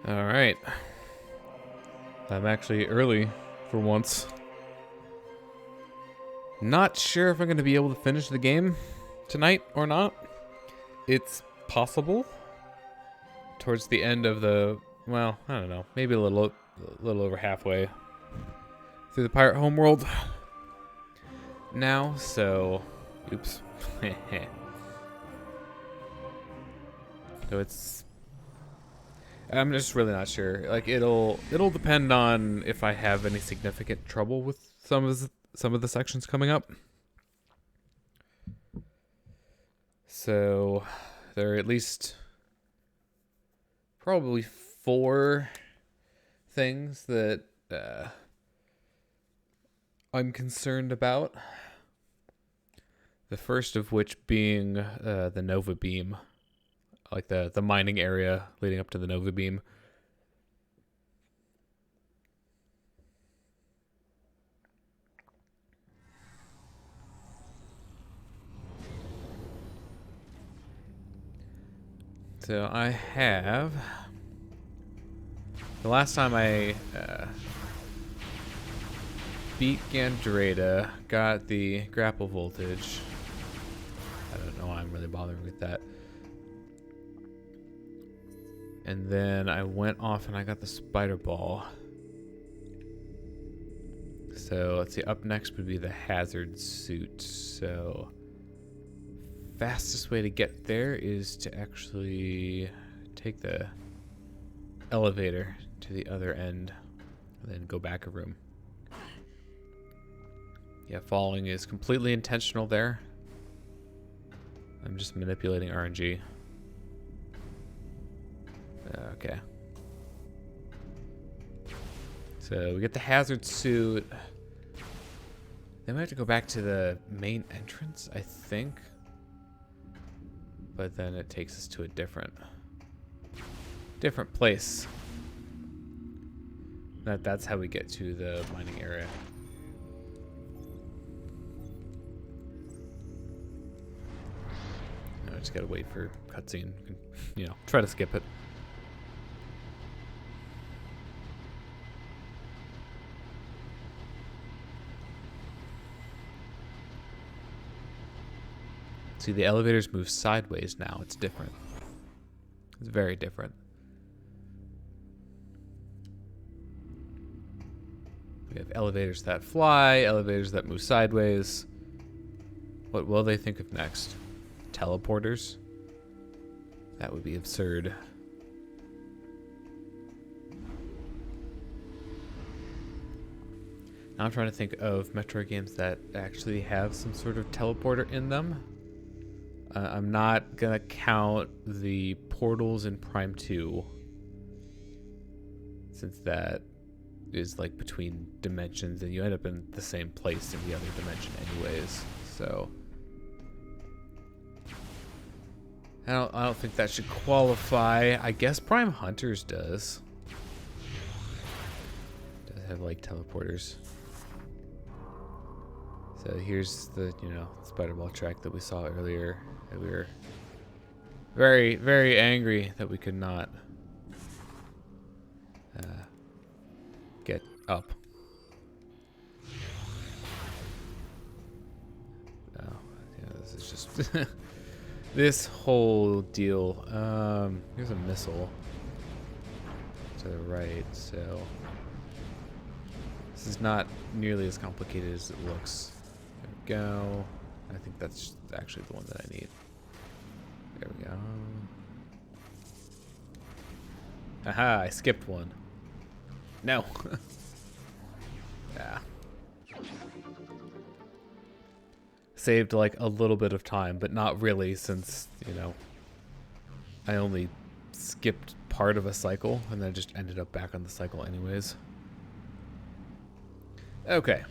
All right. I'm actually early for once. Not sure if I'm going to be able to finish the game tonight or not. It's possible. Towards the end of the, well, I don't know, maybe a little over halfway through the Pirate Homeworld now. So, oops. So I'm just really not sure. Like it'll depend on if I have any significant trouble with some of the sections coming up. So there are at least probably 4 things that I'm concerned about. The first of which being the Nova Beam, like the mining area leading up to the Nova Beam. So I have, the last time I beat Gandreda, got the grapple voltage. I don't know why I'm really bothering with that. And then I went off and I got the spider ball. So let's see, up next would be the hazard suit. So fastest way to get there is to actually take the elevator to the other end and then go back a room. Yeah, falling is completely intentional there. I'm just manipulating RNG. Okay. So we get the hazard suit. Then we have to go back to the main entrance, I think. But then it takes us to a different place. That's how we get to the mining area. I just gotta wait for cutscene. You know, try to skip it. See, the elevators move sideways now. It's different. It's very different. We have elevators that fly, elevators that move sideways. What will they think of next? Teleporters? That would be absurd. Now I'm trying to think of Metroid games that actually have some sort of teleporter in them. I'm not gonna count the portals in Prime 2, since that is like between dimensions and you end up in the same place in the other dimension anyways. So I don't think that should qualify. I guess Prime Hunters does. Does have like teleporters. So here's the, spider ball track that we saw earlier. That we were very, very angry that we could not get up. Oh, yeah, this is just this whole deal. Here's a missile to the right, so this is not nearly as complicated as it looks. There we go. I think that's actually the one that I need. There we go. Aha, I skipped one. No. Yeah. Saved like a little bit of time, but not really, since, I only skipped part of a cycle and then just ended up back on the cycle anyways. Okay.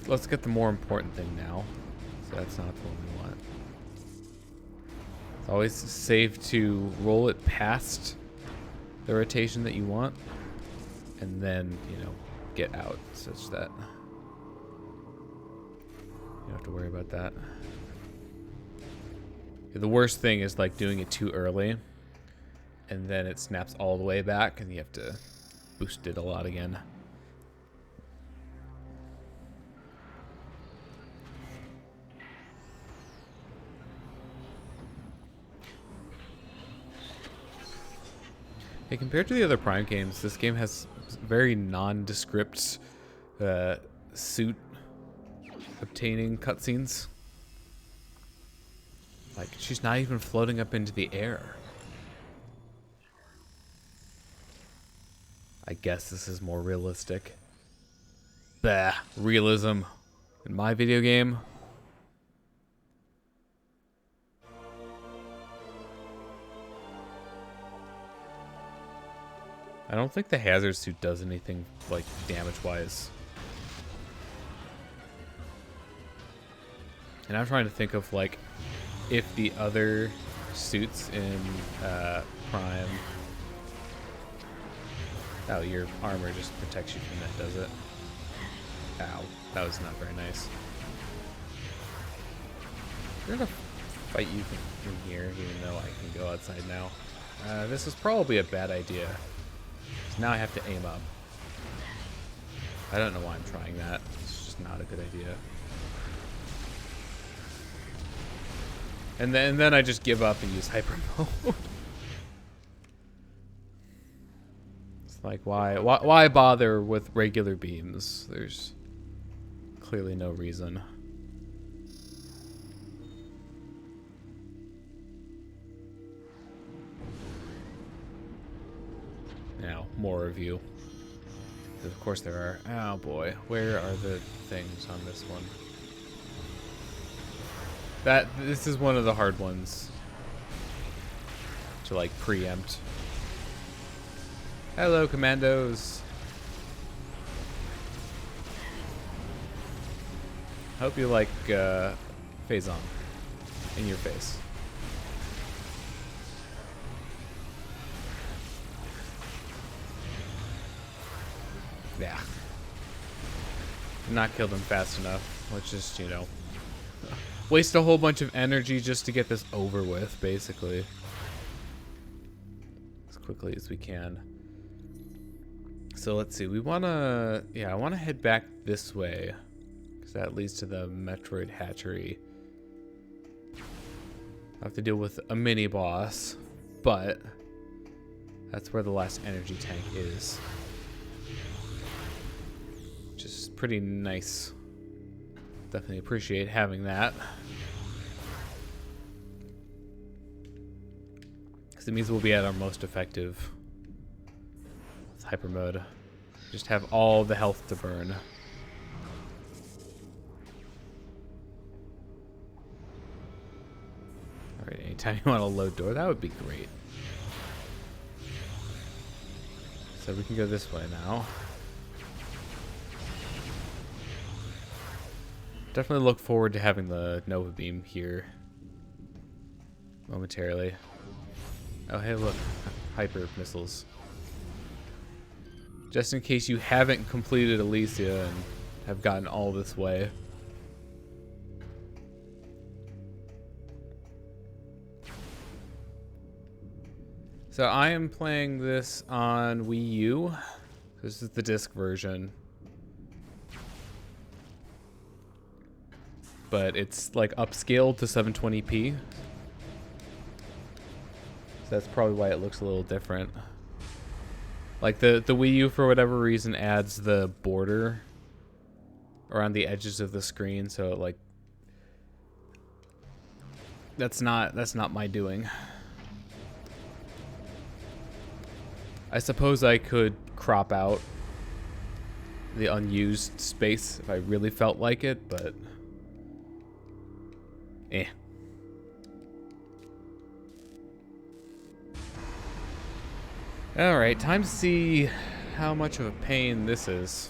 Let's get the more important thing now. So that's not the one we want. It's always safe to roll it past the rotation that you want, and then, get out such that you don't have to worry about that. The worst thing is like doing it too early, and then it snaps all the way back, and you have to boost it a lot again. Hey, compared to the other Prime games, this game has very nondescript suit obtaining cutscenes. Like, she's not even floating up into the air. I guess this is more realistic. Bah, realism in my video game. I don't think the hazard suit does anything, like, damage-wise. And I'm trying to think of, like, if the other suits in Prime... Oh, your armor just protects you from that, does it? Ow, that was not very nice. We're gonna fight you from here, even though I can go outside now. This is probably a bad idea. Now I have to aim up. I don't know why I'm trying that. It's just not a good idea. And then I just give up and use Hypermode. It's like, why bother with regular beams? There's clearly no reason. Now, more of you. Of course there are. Oh boy, where are the things on this one? This is one of the hard ones to like preempt. Hello, commandos. Hope you like Phaaze in your face. Yeah. Not kill them fast enough. Let's just, you know, waste a whole bunch of energy just to get this over with, basically. As quickly as we can. So let's see. We want to... Yeah, I want to head back this way. Because that leads to the Metroid hatchery. I have to deal with a mini-boss. But that's where the last energy tank is. Which is pretty nice. Definitely appreciate having that. Because it means we'll be at our most effective with Hypermode. Just have all the health to burn. Alright, anytime you want to load door, that would be great. So we can go this way now. Definitely look forward to having the Nova Beam here momentarily. Oh, hey, look. Hyper missiles. Just in case you haven't completed Elysia and have gotten all this way. So I am playing this on Wii U. This is the disc version. But it's like upscaled to 720p. So that's probably why it looks a little different. Like the Wii U, for whatever reason, adds the border around the edges of the screen, so like that's not my doing. I suppose I could crop out the unused space if I really felt like it, but eh. Alright, time to see how much of a pain this is.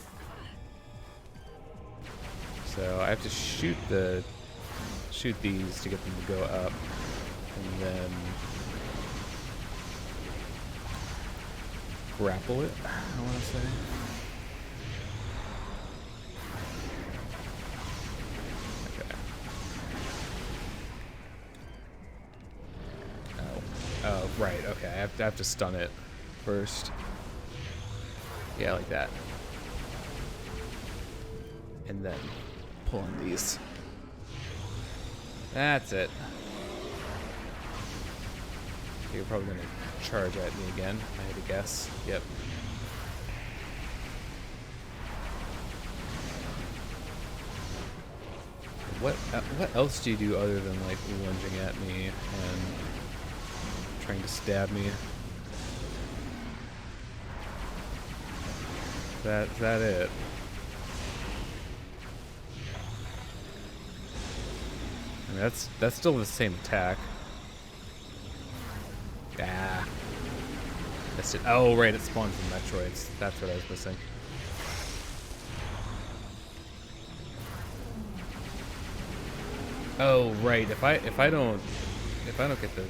So I have to shoot these to get them to go up. And then grapple it, I want to say. Right, okay, I have to stun it first. Yeah, like that. And then pull on these. That's it. You're probably gonna charge at me again, I had to guess. Yep. What else do you do other than like lunging at me and trying to stab me? Is that it? I mean, that's still the same attack. Ah. Missed it. Oh, right, it spawns in Metroids. That's what I was missing. Oh, right. If I don't get the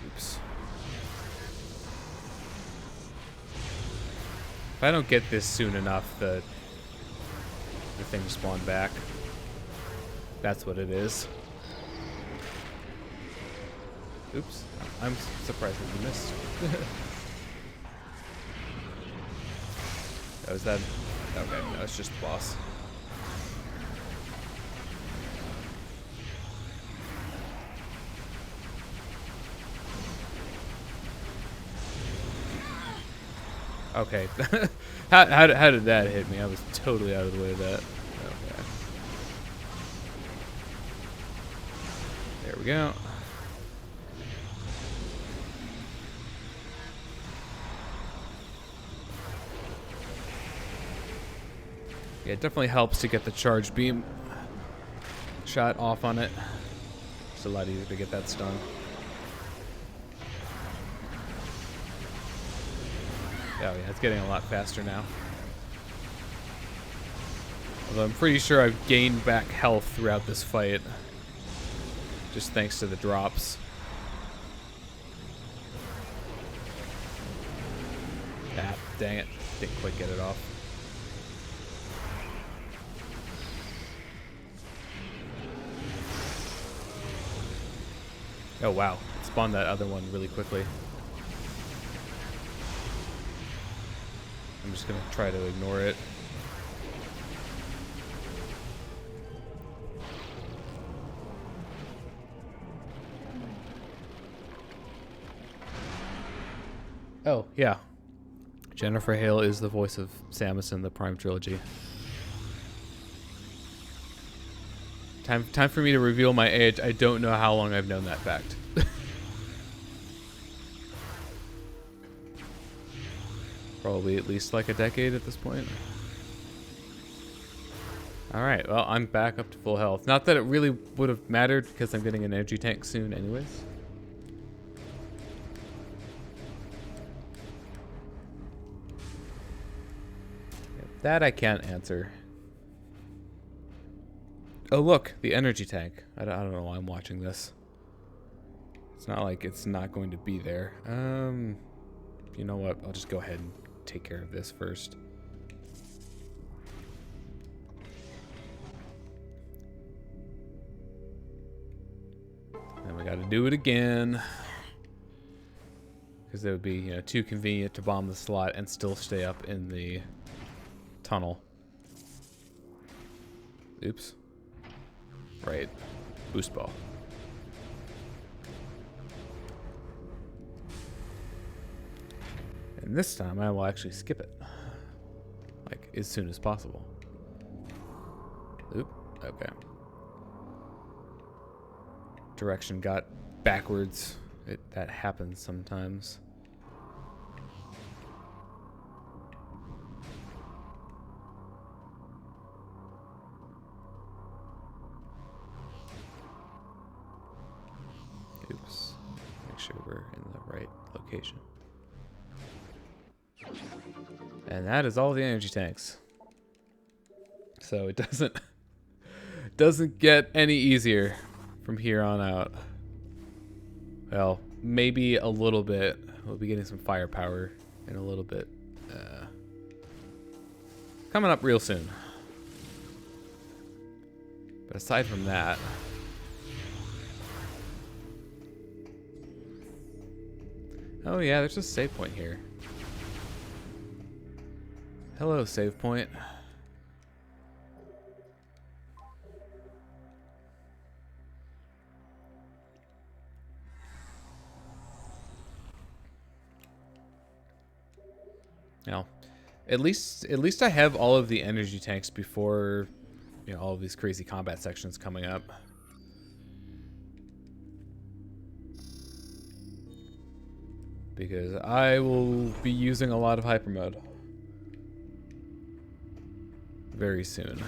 oops. If I don't get this soon enough, the thing spawned back. That's what it is. Oops. I'm surprised that you missed. Oh, is that? Okay, no, it's just the boss. Okay. how did that hit me? I was totally out of the way of that. Okay. There we go. Yeah, it definitely helps to get the charge beam shot off on it. It's a lot easier to get that stun. Oh yeah, it's getting a lot faster now. Although I'm pretty sure I've gained back health throughout this fight. Just thanks to the drops. Ah, dang it. Didn't quite get it off. Oh wow, it spawned that other one really quickly. I'm just gonna try to ignore it. Oh, yeah. Jennifer Hale is the voice of Samus in the Prime Trilogy. Time for me to reveal my age. I don't know how long I've known that fact. Probably at least like a decade at this point. Alright, well, I'm back up to full health. Not that it really would have mattered because I'm getting an energy tank soon anyways. That I can't answer. Oh look, the energy tank. I don't know why I'm watching this. It's not like it's not going to be there. You know what? I'll just go ahead and take care of this first. And we gotta do it again. Because it would be, you know, too convenient to bomb the slot and still stay up in the tunnel. Oops. Right. Boost ball. And this time I will actually skip it. Like, as soon as possible. Oop. Okay. Direction got backwards. That happens sometimes. Oops. Make sure we're in the right location. And that is all the energy tanks. So it doesn't get any easier from here on out. Well, maybe a little bit. We'll be getting some firepower in a little bit. Coming up real soon. But aside from that, Oh yeah, there's a save point here. Hello, save point. Now, at least I have all of the energy tanks before, you know, all of these crazy combat sections coming up. Because I will be using a lot of Hypermode very soon.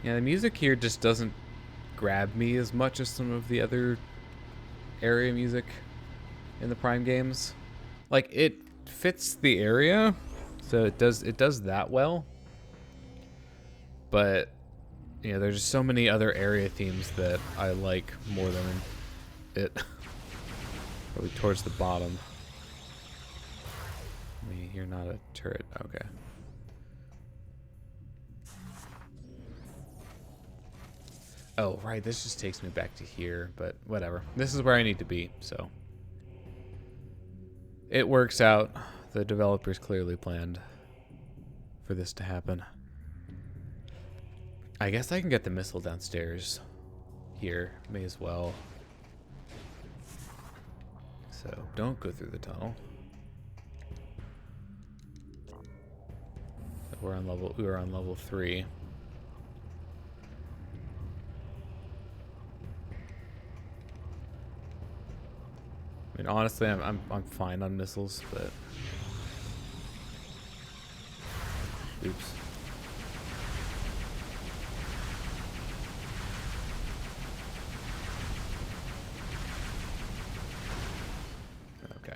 Yeah, the music here just doesn't grab me as much as some of the other area music in the Prime games. Like, it fits the area, so it does that well. But, you know, there's just so many other area themes that I like more than it. Probably towards the bottom. I mean, you're not a turret. Okay. Oh, right, this just takes me back to here, but whatever. This is where I need to be, so. It works out. The developers clearly planned for this to happen. I guess I can get the missile downstairs here. May as well. So, don't go through the tunnel. We were on level 3. I mean, honestly, I'm fine on missiles, but oops. Okay.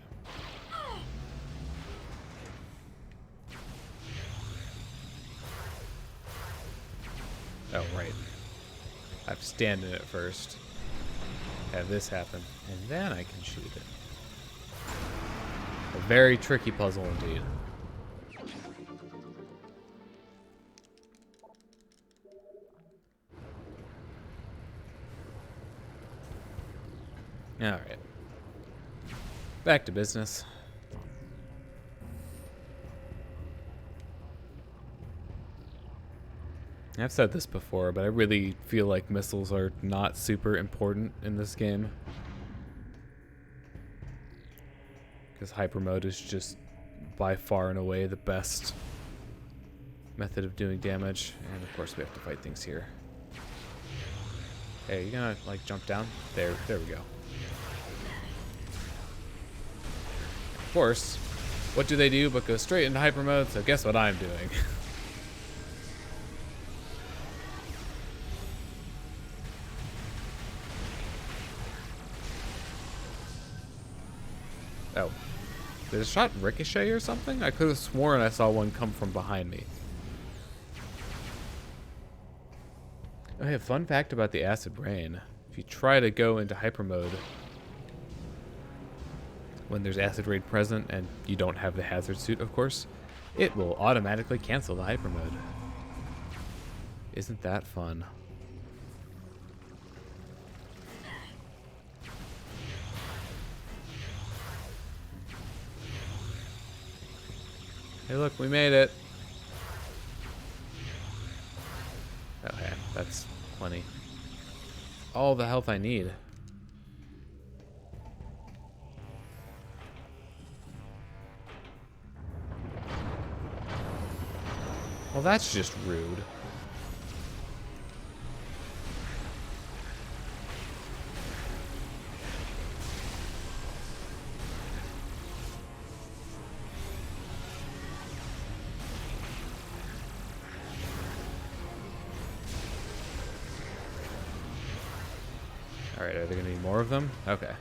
Oh, right. I have to stand in it first. Have this happen, and then I can shoot it. A very tricky puzzle indeed. Alright. Back to business. I've said this before, but I really feel like missiles are not super important in this game. Because Hypermode is just by far and away the best method of doing damage. And of course we have to fight things here. Hey, you gonna like jump down? There we go. Of course, what do they do but go straight into Hypermode? So guess what I'm doing. Oh. Did a shot ricochet or something? I could have sworn I saw one come from behind me. Okay, a fun fact about the acid rain. If you try to go into Hypermode when there's acid rain present and you don't have the hazard suit, of course, it will automatically cancel the Hypermode. Isn't that fun? Hey look, we made it. Okay, that's plenty. All the health I need. Well, that's just rude. Alright, are there gonna be more of them? Okay.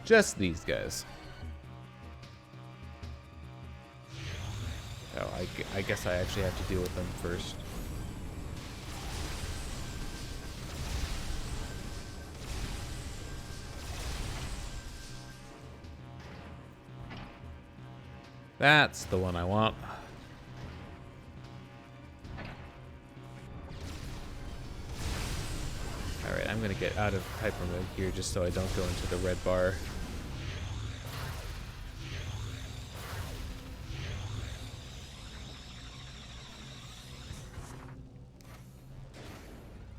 Just these guys. Oh, I guess I actually have to deal with them first. That's the one I want. Alright, I'm gonna get out of Hypermode here just so I don't go into the red bar.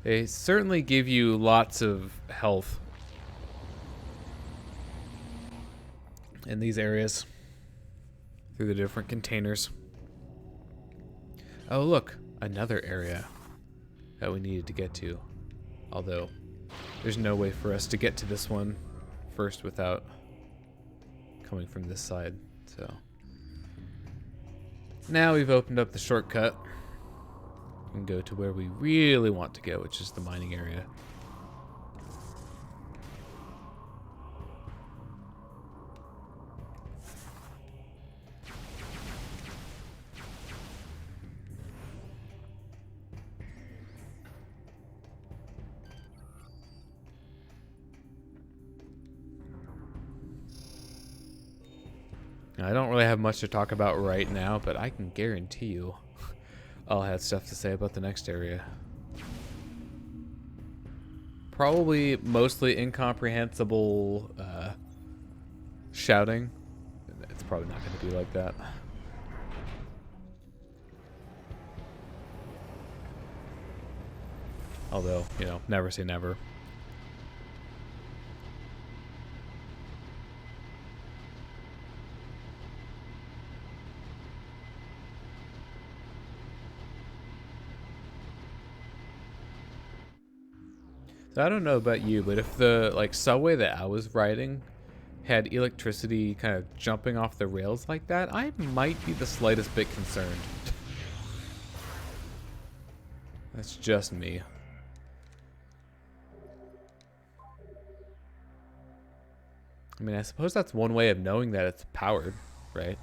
They certainly give you lots of health in these areas through the different containers. Oh look, another area that we needed to get to. Although, there's no way for us to get to this one first without coming from this side, so. Now we've opened up the shortcut and go to where we really want to go, which is the mining area. I don't really have much to talk about right now, but I can guarantee you I'll have stuff to say about the next area. Probably mostly incomprehensible shouting. It's probably not going to be like that. Although, you know, never say never. So I don't know about you, but if the subway that I was riding had electricity kind of jumping off the rails like that, I might be the slightest bit concerned. That's just me. I mean, I suppose that's one way of knowing that it's powered, right?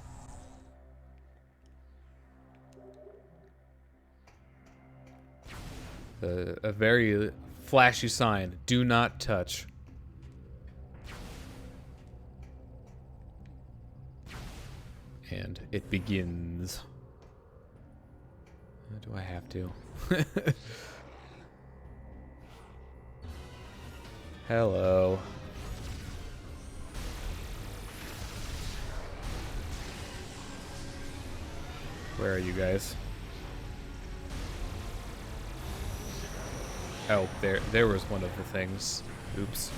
A very flashy sign, do not touch. And it begins. Do I have to? Hello. Where are you guys? Oh, there was one of the things. Oops.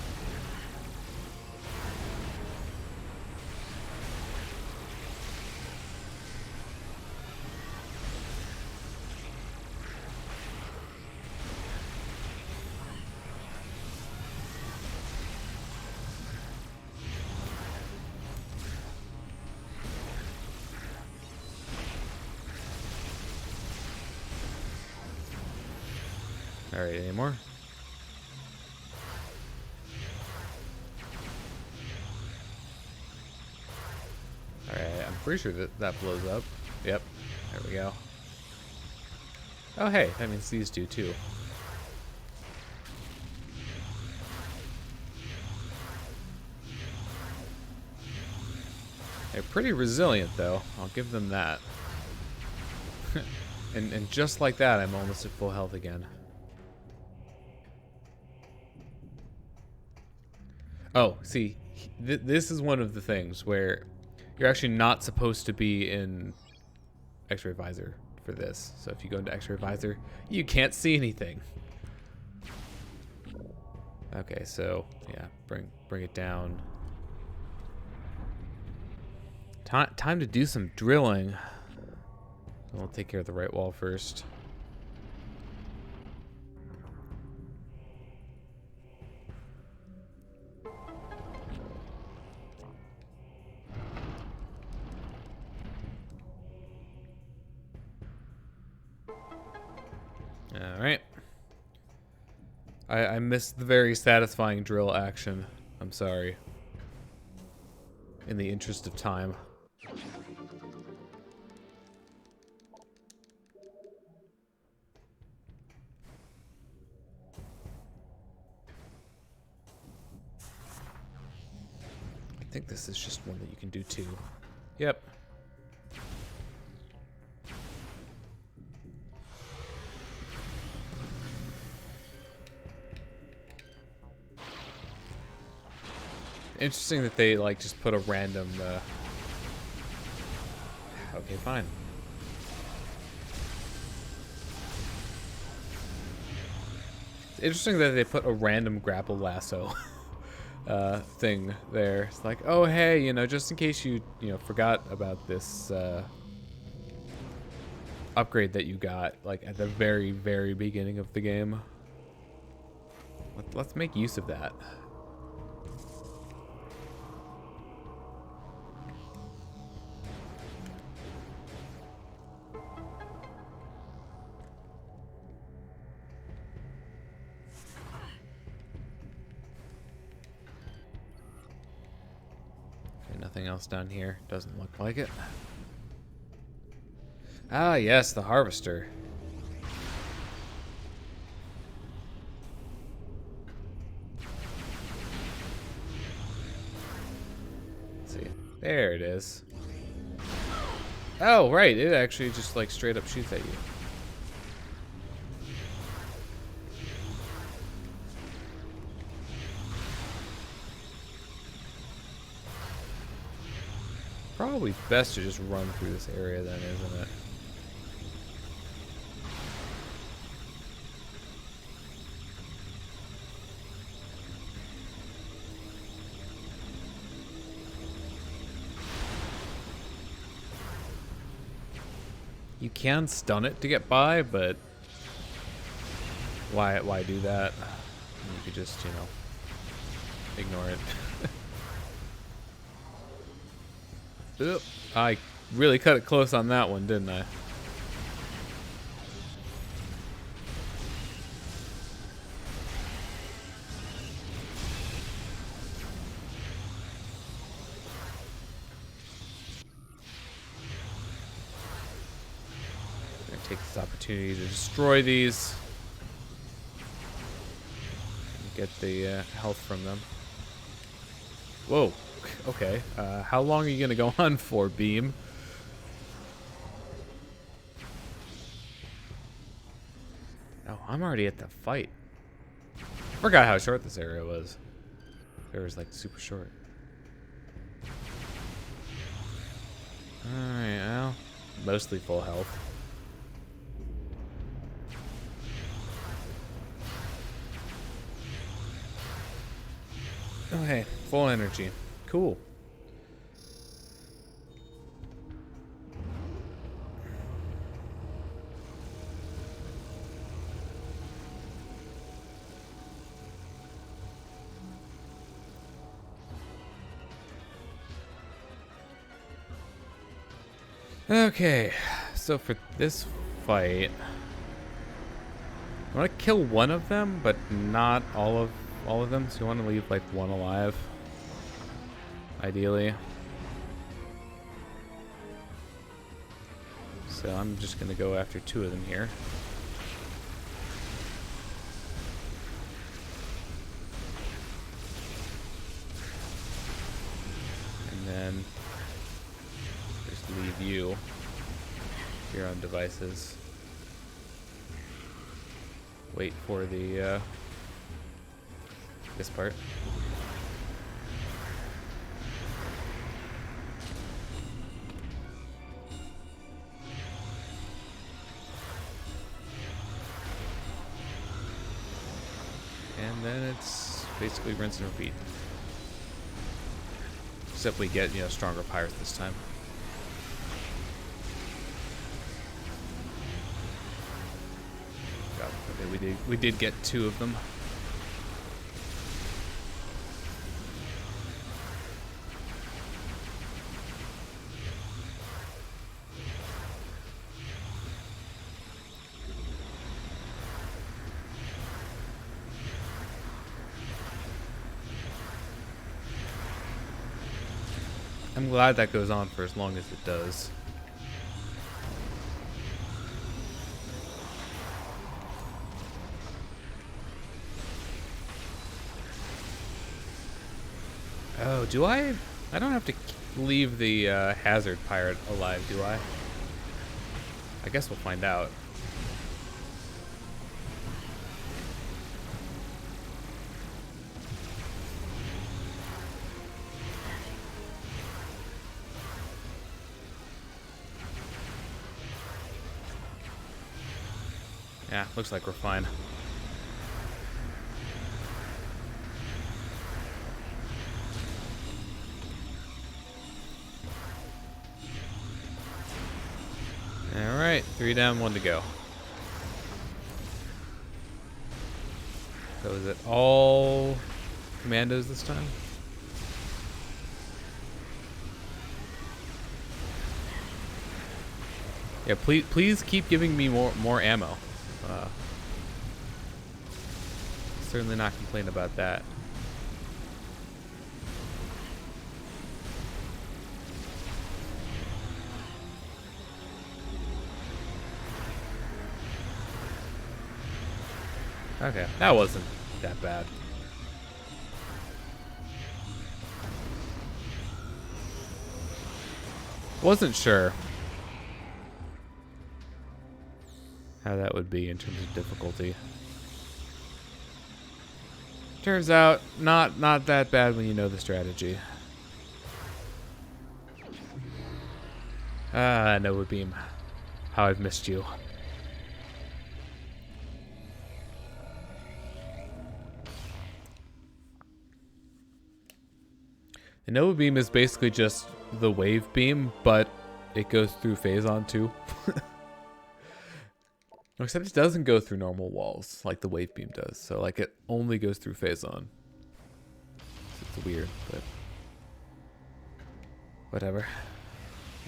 Alright, any more? Alright, I'm pretty sure that blows up. Yep, there we go. Oh hey, that means these do too. They're pretty resilient though, I'll give them that. and just like that, I'm almost at full health again. Oh, see, this is one of the things where you're actually not supposed to be in X-ray visor for this. So if you go into X-ray visor, you can't see anything. Okay, so yeah, bring it down. Time to do some drilling. We'll take care of the right wall first. Alright. I missed the very satisfying drill action. I'm sorry. In the interest of time. I think this is just one that you can do too. Yep. Interesting that they like just put a random. Okay, fine. It's interesting that they put a random grapple lasso thing there. It's like, oh hey, you know, just in case you forgot about this upgrade that you got like at the very, very beginning of the game. Let's make use of that. Okay, nothing else down here. Doesn't look like it. Ah, yes, the harvester. Let's see. There it is. Oh, right. It actually just like straight up shoots at you. Probably best to just run through this area then, isn't it? You can stun it to get by, but why do that? You could just, ignore it. Oop, I really cut it close on that one, didn't I? Take this opportunity to destroy these and get the health from them. Whoa, okay. How long are you gonna go on for, Beam? Oh, I'm already at the fight. Forgot how short this area was. It was like super short. Alright, well, mostly full health. Oh, hey, full energy. Cool. Okay, so for this fight, I want to kill one of them, but not all of them. So you want to leave like one alive, ideally. So I'm just gonna go after two of them here. And then just leave you here on devices. Wait for the this part. And then it's basically rinse and repeat. Except we get, stronger pirates this time. God, okay, we did get two of them. I'm glad that goes on for as long as it does. Oh, do I? I don't have to leave the hazard pirate alive, do I? I guess we'll find out. Yeah, looks like we're fine. Alright, 3 down, 1 to go. So is it all commandos this time? Yeah, please keep giving me more ammo. Certainly not complain about that. Okay, that wasn't that bad. Wasn't sure how that would be in terms of difficulty. Turns out, not that bad when you know the strategy. Ah, Nova Beam. How I've missed you. The Nova Beam is basically just the wave beam, but it goes through Phaaze too. Except it doesn't go through normal walls like the wave beam does. So like it only goes through Phaaze. It's weird, but whatever.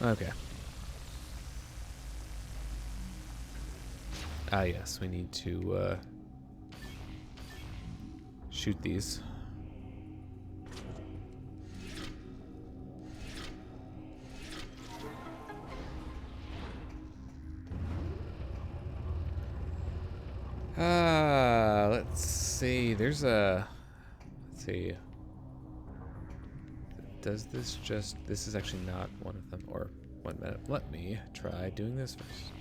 Okay. Ah yes, we need to shoot these. Let's see. There's a. Let's see. Does this just. This is actually not one of them. Or 1 minute. Let me try doing this first.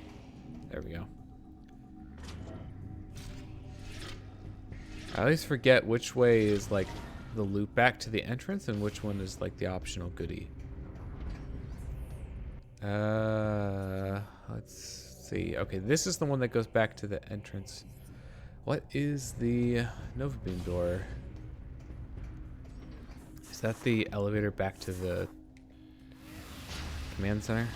There we go. I always forget which way is like the loop back to the entrance and which one is like the optional goodie. Let's see. Okay, this is the one that goes back to the entrance. What is the Nova Beam door? Is that the elevator back to the command center?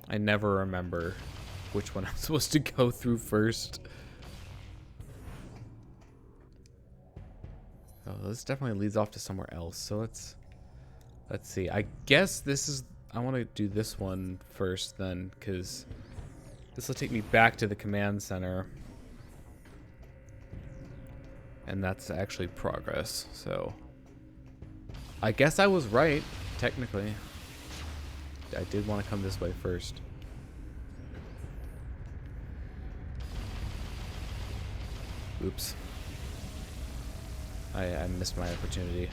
I never remember which one I'm supposed to go through first. Oh, this definitely leads off to somewhere else. So let's see. I guess this is. I want to do this one first then, because this will take me back to the command center. And that's actually progress. So I guess I was right, technically. I did want to come this way first. Oops. I missed my opportunity.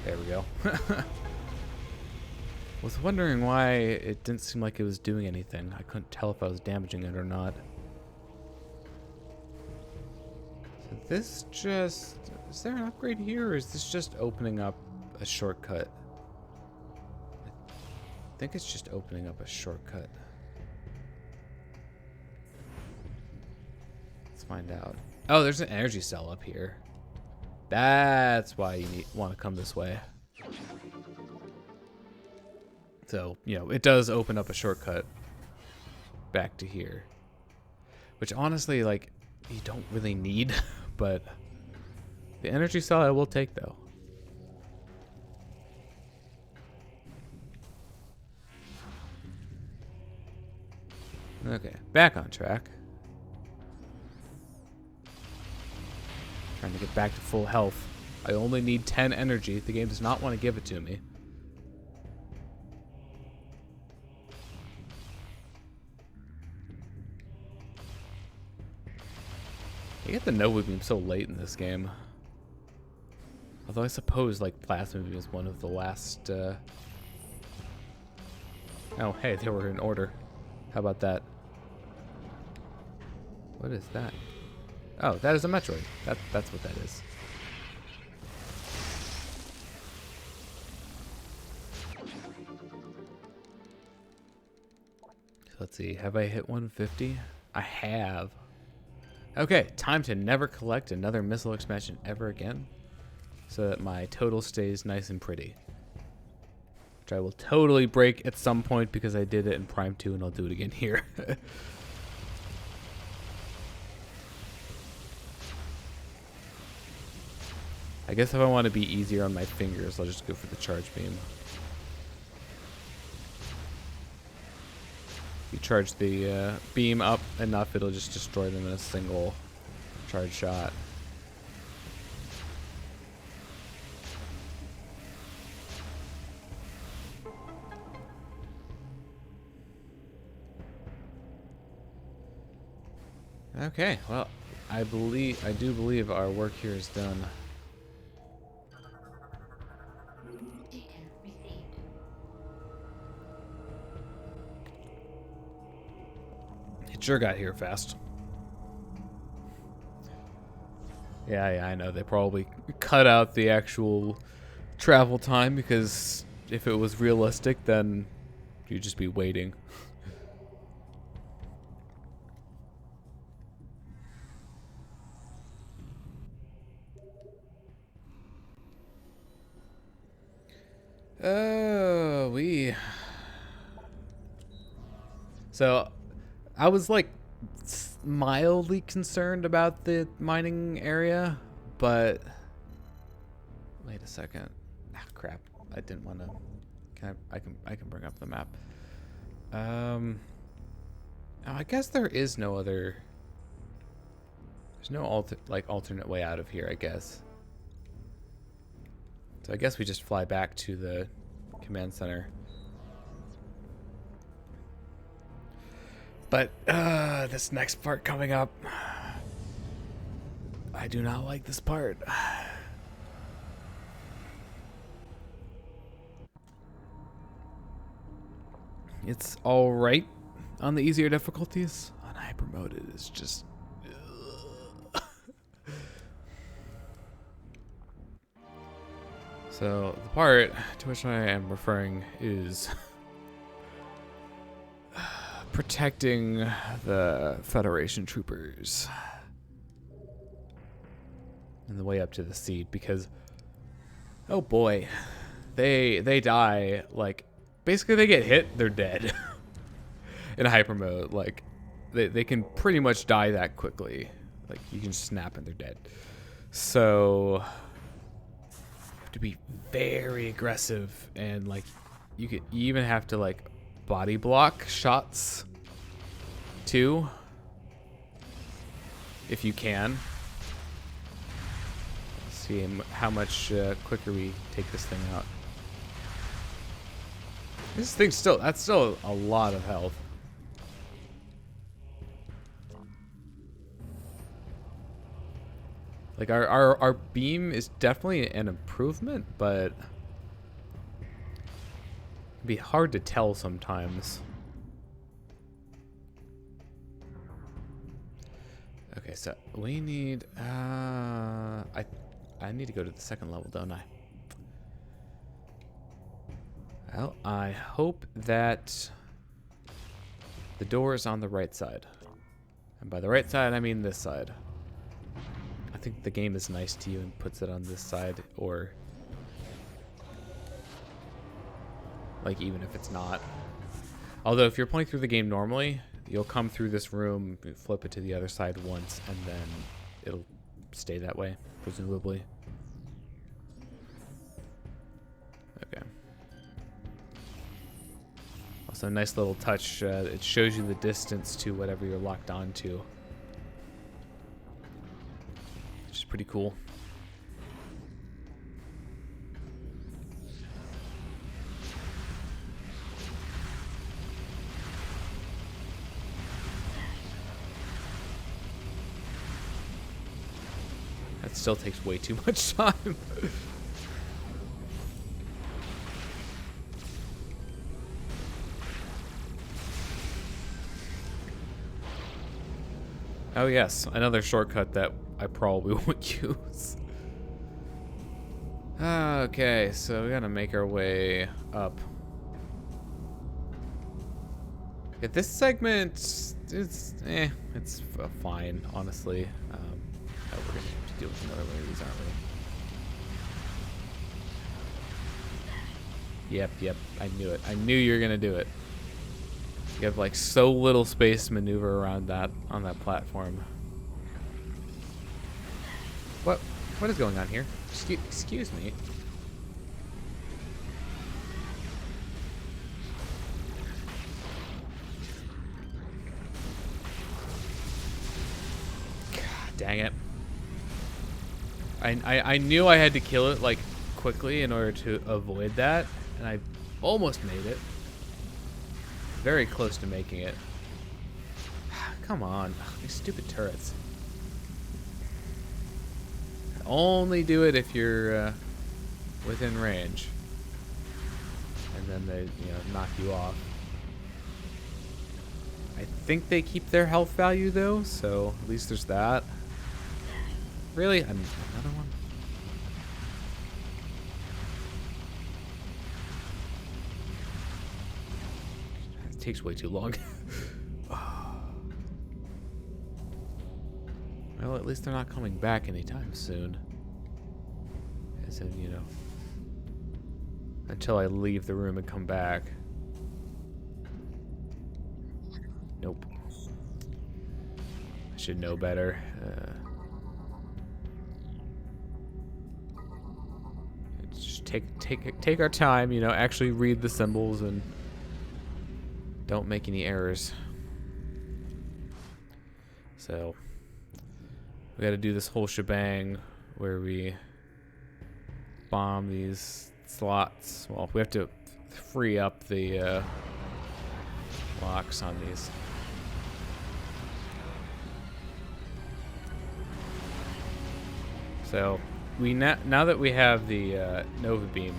There we go. Was wondering why it didn't seem like it was doing anything. I couldn't tell if I was damaging it or not. So this just... Is there an upgrade here, or is this just opening up a shortcut? I think it's just opening up a shortcut. Let's find out. Oh, there's an energy cell up here. That's why you want to come this way. So, you know, it does open up a shortcut back to here. Which honestly, like, you don't really need, but the energy cell I will take, though. Okay, back on track. Trying to get back to full health. I only need 10 energy. The game does not want to give it to me. You get the Nova Beam so late in this game. Although I suppose like Plasma Beam is one of the last Oh, hey, they were in order. How about that? What is that? Oh, that is a Metroid. That's what that is. let's see. Have I hit 150? I have. Okay, time to never collect another missile expansion ever again, so that my total stays nice and pretty. Which I will totally break at some point because I did it in Prime 2 and I'll do it again here. I guess if I want to be easier on my fingers, I'll just go for the charge beam. You charge the beam up enough, it'll just destroy them in a single charge shot. Okay, well, I do believe our work here is done. It sure got here fast. Yeah, I know. They probably cut out the actual travel time because if it was realistic, then you'd just be waiting. So, I was like mildly concerned about the mining area, but wait a second. Ah, crap! I didn't want to. I can bring up the map. Oh, I guess there is no other. There's no alternate way out of here, I guess. So I guess we just fly back to the command center. But this next part coming up, I do not like this part. It's all right on the easier difficulties. On Hypermode, it is just. So the part to which I am referring is protecting the Federation troopers on the way up to the seed, because oh boy, they die, like basically they get hit, they're dead. In Hypermode, like they can pretty much die that quickly. Like you can snap and they're dead. So to be very aggressive, and like you even have to like body block shots too if you can. Let's see how much quicker we take this thing out. This thing's that's still a lot of health. Like our beam is definitely an improvement, but it'd be hard to tell sometimes. Okay, so we need I need to go to the second level, don't I? Well, I hope that the door is on the right side. And by the right side, I mean this side. I think the game is nice to you and puts it on this side, or like even if it's not. Although if you're playing through the game normally, you'll come through this room, flip it to the other side once, and then it'll stay that way, presumably. Okay. Also, a nice little touch. It shows you the distance to whatever you're locked onto, which is pretty cool. That still takes way too much time. Oh yes, another shortcut that I probably won't use. Okay, so we gotta make our way up. Yeah, this segment, it's fine, honestly. Oh, we're gonna have to deal with another one of these, aren't we? Yep, I knew it. I knew you were gonna do it. You have like so little space to maneuver around that on that platform. What is going on here? Excuse me. God dang it. I knew I had to kill it like quickly in order to avoid that, and I almost made it. Very close to making it. Come on, these stupid turrets. Only do it if you're within range, and then they knock you off. I think they keep their health value though, so at least there's that. Really, another one. It takes way too long. Well, at least they're not coming back anytime soon. As in, until I leave the room and come back. Nope. I should know better. Just take our time, actually read the symbols and don't make any errors. So we got to do this whole shebang where we bomb these slots. Well, we have to free up the locks on these. So we now that we have the Nova Beam,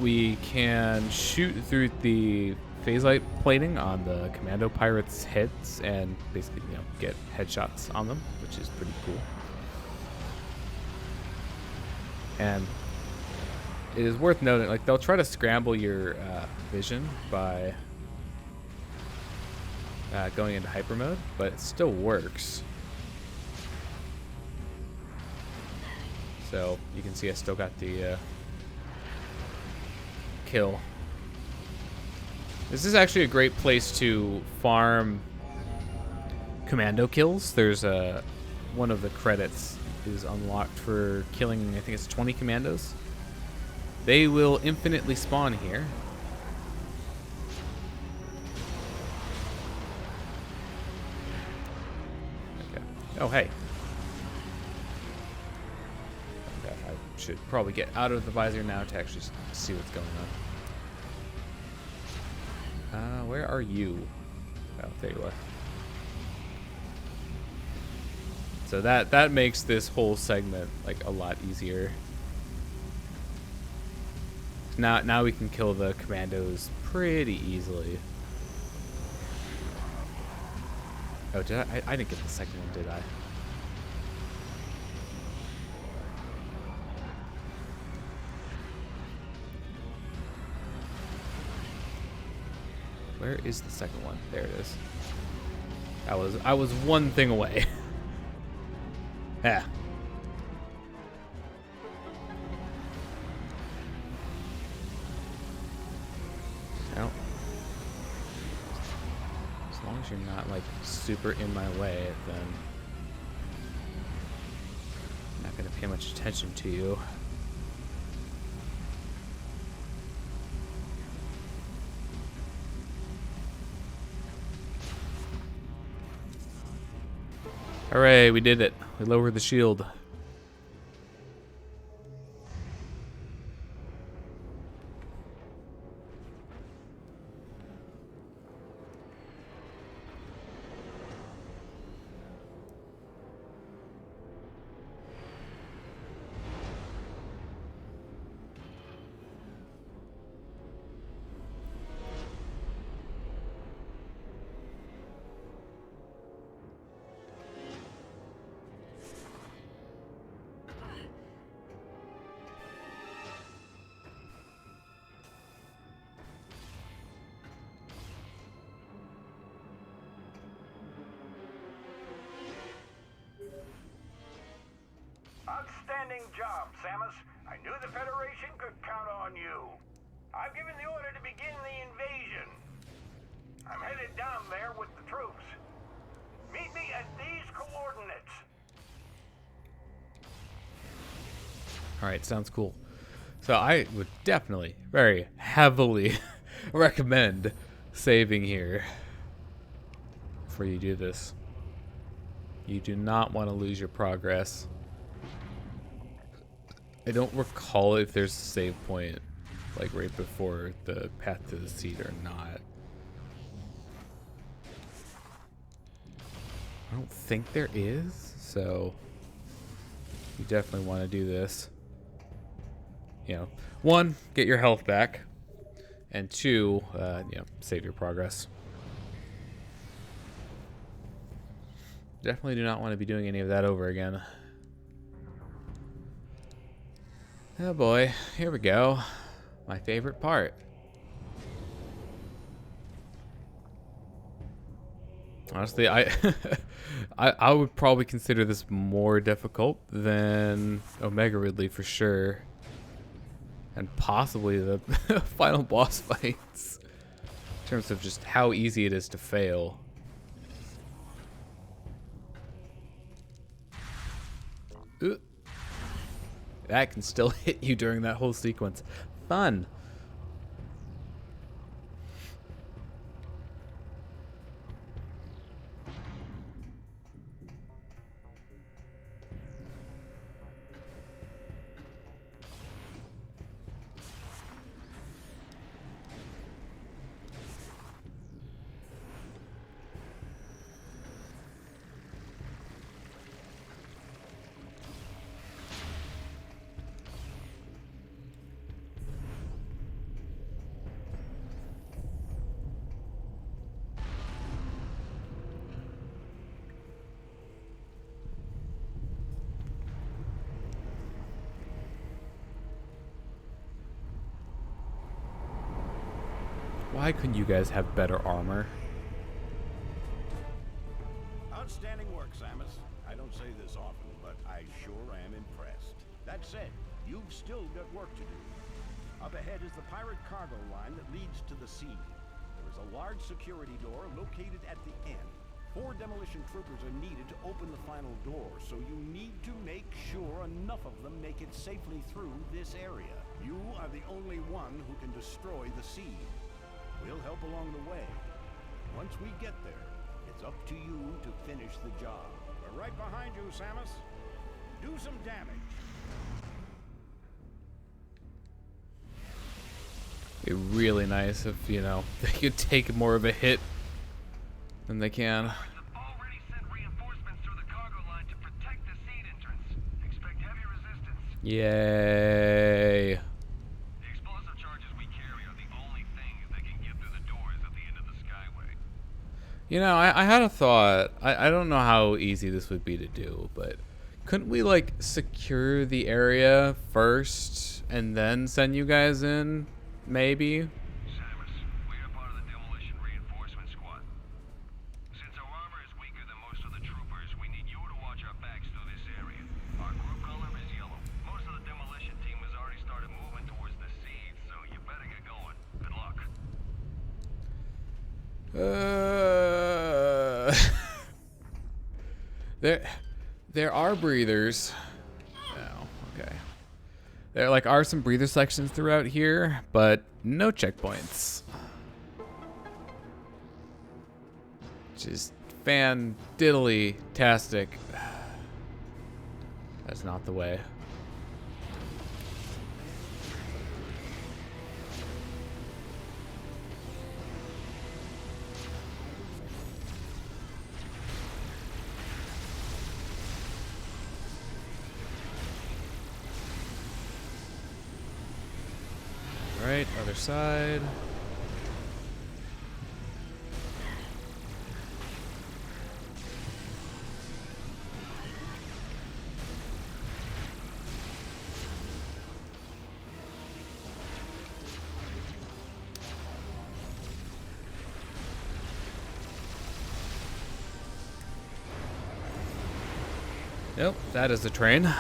we can shoot through the phase light plating on the commando pirates' heads and basically, get headshots on them, which is pretty cool. And it is worth noting, like, they'll try to scramble your vision by going into hypermode, but it still works. So you can see I still got the kill. This is actually a great place to farm commando kills. There's one of the credits is unlocked for killing, I think it's 20 commandos. They will infinitely spawn here. Okay. Oh, hey. Okay, I should probably get out of the visor now to actually see what's going on. Where are you? Oh, there you are. So that makes this whole segment like a lot easier. Now we can kill the commandos pretty easily. Oh, did I didn't get the second one, did I? Where is the second one? There it is. I was one thing away. Yeah. Well, as long as you're not like super in my way, then I'm not gonna pay much attention to you. Hooray, we did it. We lowered the shield. Outstanding job, Samus. I knew the Federation could count on you. I've given the order to begin the invasion. I'm headed down there with the troops. Meet me at these coordinates. Alright, sounds cool. So I would definitely, very heavily recommend saving here before you do this. You do not want to lose your progress. I don't recall if there's a save point like right before the path to the seat or not. I don't think there is, so you definitely want to do this. You know, one, get your health back, and two, you know, save your progress. Definitely do not want to be doing any of that over again. Oh boy, here we go. My favorite part. Honestly, I would probably consider this more difficult than Omega Ridley for sure. And possibly the final boss fights. In terms of just how easy it is to fail. Ooh. That can still hit you during that whole sequence. Fun. Why couldn't you guys have better armor? Outstanding work, Samus. I don't say this often, but I sure am impressed. That said, you've still got work to do. Up ahead is the pirate cargo line that leads to the sea. There is a large security door located at the end. 4 demolition troopers are needed to open the final door, so you need to make sure enough of them make it safely through this area. You are the only one who can destroy the seed. We'll help along the way. Once we get there, it's up to you to finish the job. We're right behind you, Samus. Do some damage. It'd be really nice if, you know, they could take more of a hit than they can. Already sent reinforcements through the cargo line to protect the seed entrance. Expect heavy resistance. Yay. The explosive charges we carry are the only things that can get through the doors at the end of the skyway. You know, I had a thought. I don't know how easy this would be to do, but couldn't we, like, secure the area first and then send you guys in? Maybe? Samus, we are part of the demolition reinforcement squad. Since our armor is weaker than most of the troopers, we need you to watch our backs through this area. Our group color is yellow. Most of the demolition team has already started moving towards the seed, so you better get going. Good luck. There are breathers. Oh, okay. There are some breather sections throughout here, but no checkpoints. Just fan-diddly-tastic. That's not the way. Alright, other side. Nope, that is the train.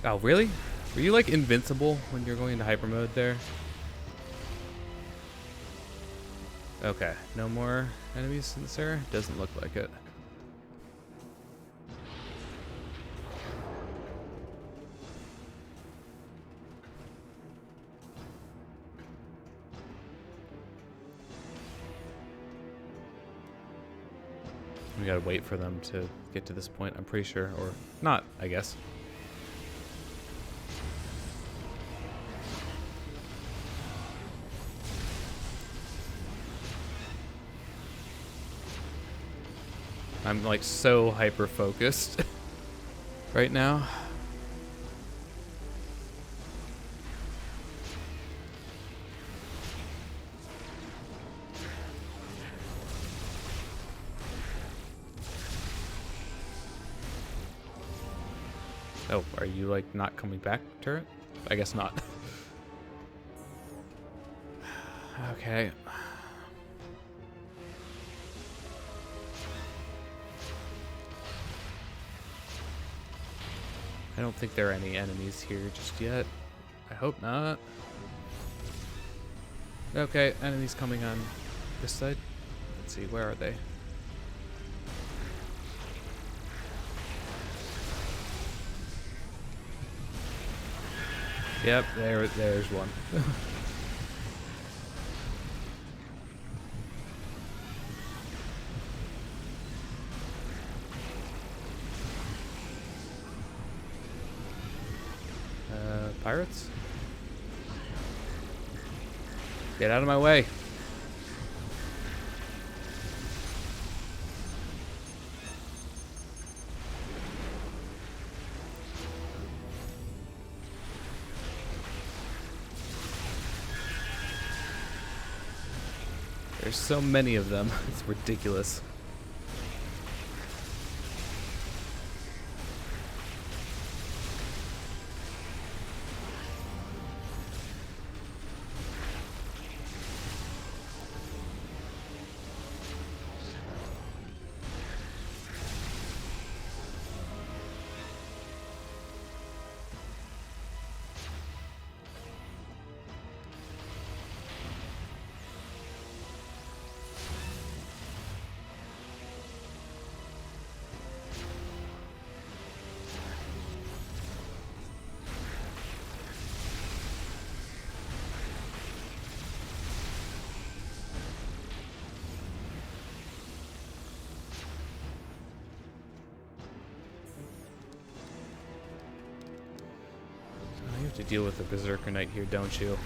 Oh, really? Were you like invincible when you're going into hyper mode there? Okay, no more enemies in this area? Doesn't look like it. We gotta wait for them to get to this point, I'm pretty sure. Or not, I guess. I'm like so hyper focused right now. Oh, are you like not coming back, turret? I guess not. Okay. I don't think there are any enemies here just yet. I hope not. Okay, enemies coming on this side. Let's see, where are they? Yep, there's one. Pirates? Get out of my way. There's so many of them. It's ridiculous. You have to deal with the Berserker Knight here, don't you?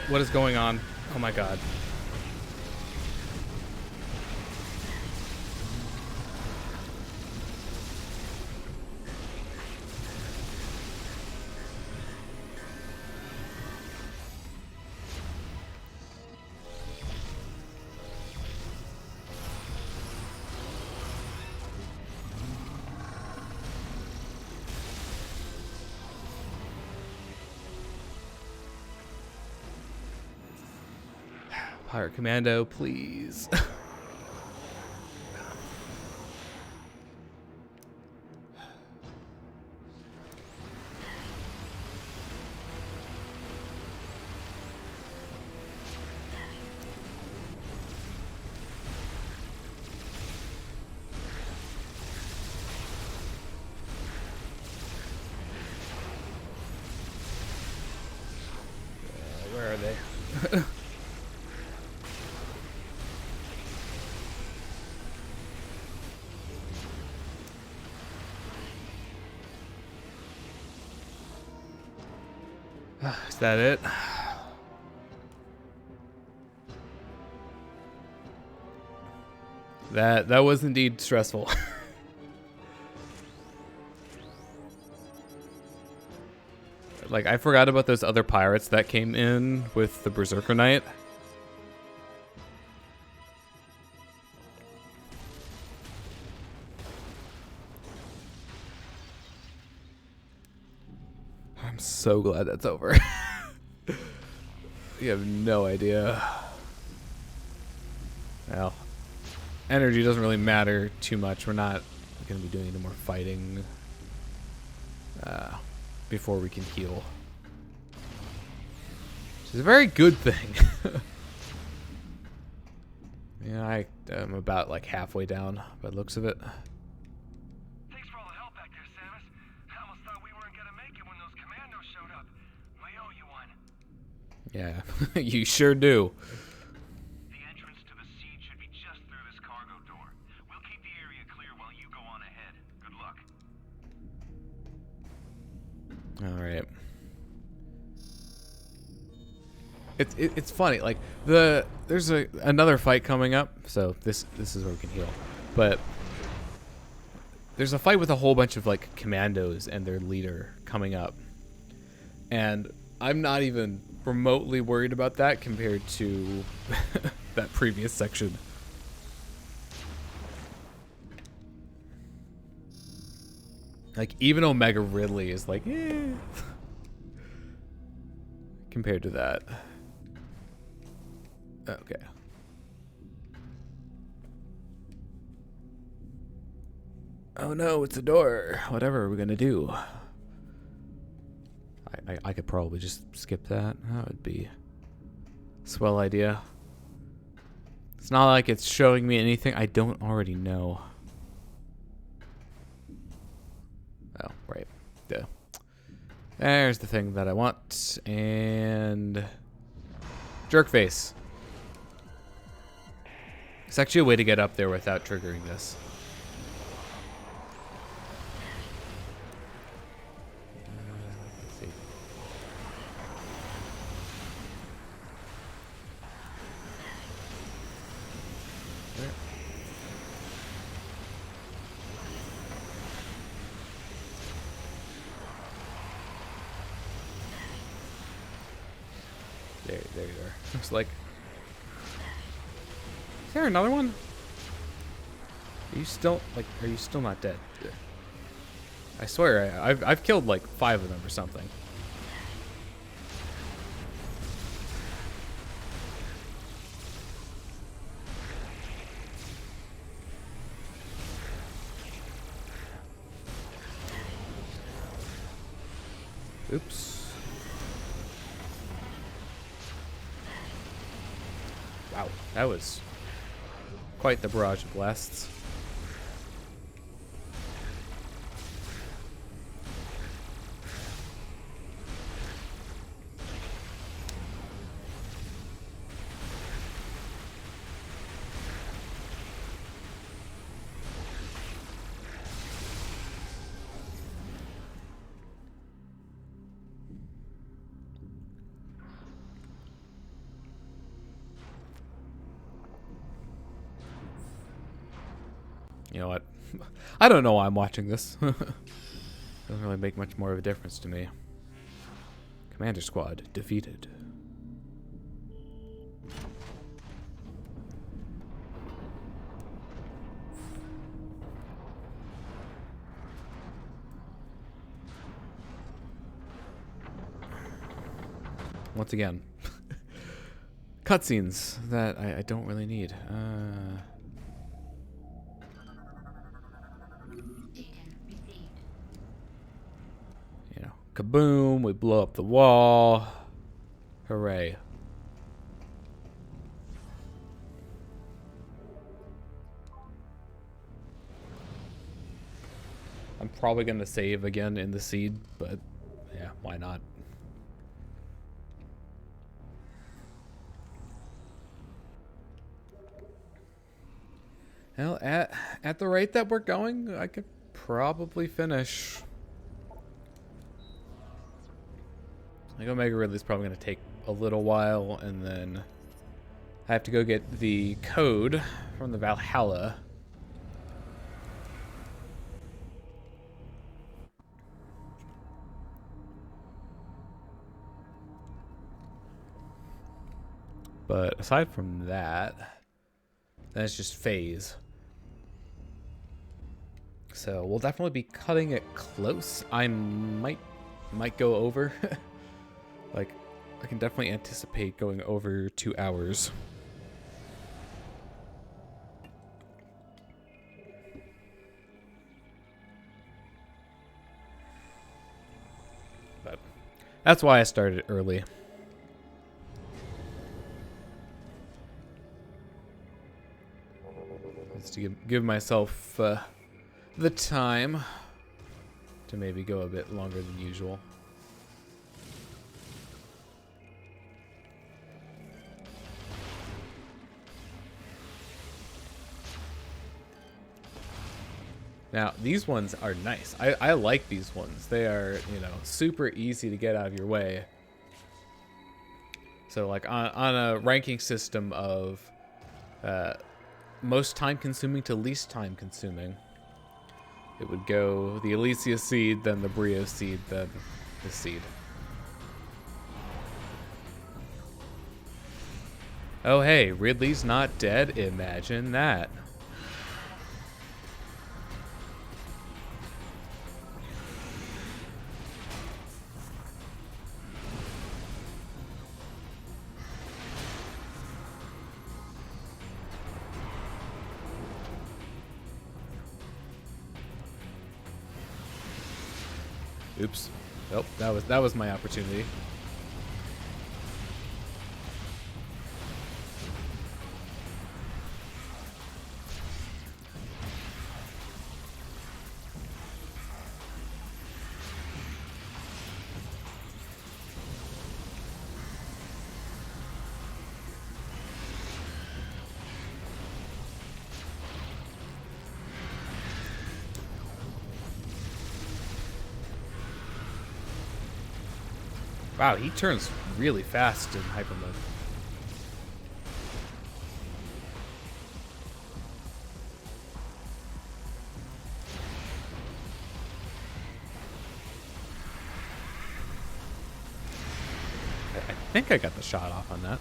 What is going on? Oh my god. Pirate Commando, please. Where are they? Is that it? That was indeed stressful. Like, I forgot about those other pirates that came in with the Berserker Knight. I'm so glad that's over. You have no idea. Well, energy doesn't really matter too much. We're not going to be doing any more fighting before we can heal. Which is a very good thing. Yeah, I'm about like halfway down by the looks of it. Thanks for all the help back there, Samus. I almost thought we weren't gonna make it when those commandos showed up. I owe you one. Yeah, you sure do. The entrance to the seed should be just through this cargo door. We'll keep the area clear while you go on ahead. Good luck. All right. It's funny, like there's another fight coming up, so this is where we can heal. But there's a fight with a whole bunch of like commandos and their leader coming up, and I'm not even remotely worried about that compared to that previous section. Like even Omega Ridley is like, compared to that. Okay. Oh no, it's a door. Whatever are we gonna do? I could probably just skip that. That would be a swell idea. It's not like it's showing me anything I don't already know. Oh, right. Duh. There's the thing that I want. And jerk face. It's actually a way to get up there without triggering this. Let's see. There you are. It's like, is there another one? Are you still not dead? I swear, I've killed like 5 of them or something. Oops. Wow, that was quite the barrage of blasts. You know what? I don't know why I'm watching this. Doesn't really make much more of a difference to me. Commander Squad defeated. Once again, cutscenes that I don't really need. You know, kaboom! We blow up the wall. Hooray! I'm probably gonna save again in the seed, but yeah, why not? Well, at the rate that we're going, I could probably finish. Like Omega Ridley's probably going to take a little while, and then I have to go get the code from the Valhalla. But aside from that, then it's just Phaaze. So we'll definitely be cutting it close. I might go over. Like, I can definitely anticipate going over 2 hours. But that's why I started early. Just to give myself the time to maybe go a bit longer than usual. Now, these ones are nice. I like these ones. They are, you know, super easy to get out of your way. So, like, on a ranking system of most time-consuming to least time-consuming, it would go the Elysia seed, then the Brio seed, then the seed. Oh, hey, Ridley's not dead? Imagine that. Oops. Nope, that was my opportunity. Wow, he turns really fast in Hypermode. I think I got the shot off on that.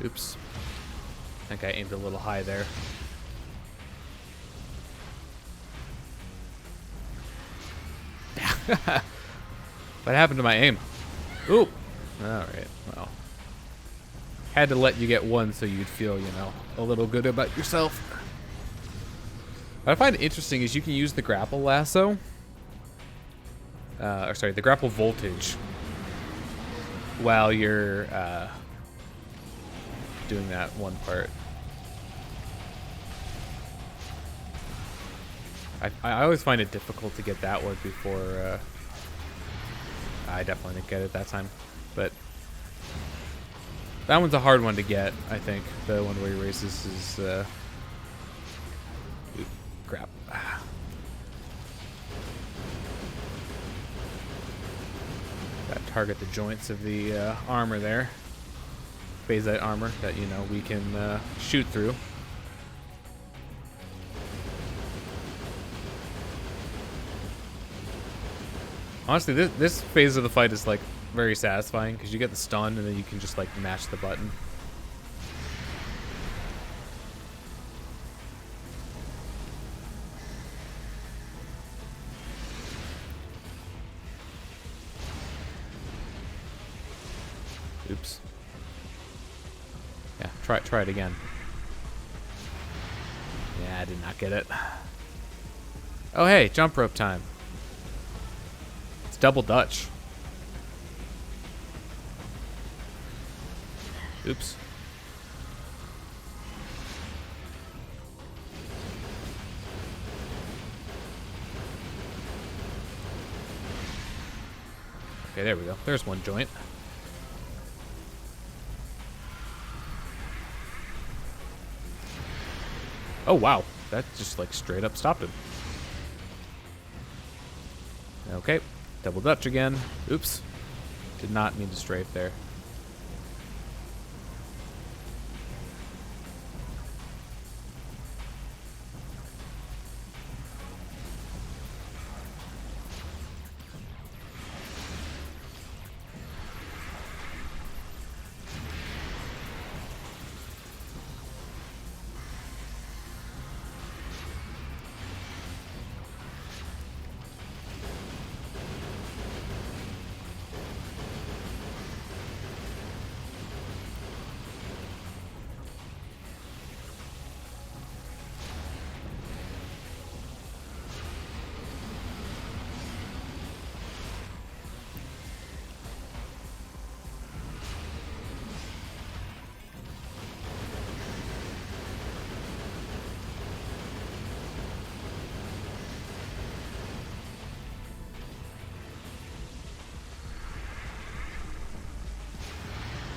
Oops. I think I aimed a little high there. What happened to my aim? Oop. Alright, well. Had to let you get one so you'd feel, you know, a little good about yourself. What I find interesting is you can use the grapple lasso. Or sorry, the grapple voltage. While you're, doing that one part. I always find it difficult to get that one before I definitely didn't get it that time, but that one's a hard one to get. I think the one where he races is ooh, crap. Gotta target the joints of the armor there. Phasite armor that, you know, we can shoot through. Honestly, this phase of the fight is like very satisfying because you get the stun and then you can just like mash the button. Oops. Yeah, try it again. Yeah, I did not get it. Oh hey, jump rope time. It's double Dutch. Oops. Okay, there we go. There's one joint. Oh, wow. That just, like, straight up stopped him. Okay. Double Dutch again. Oops. Did not mean to strafe there.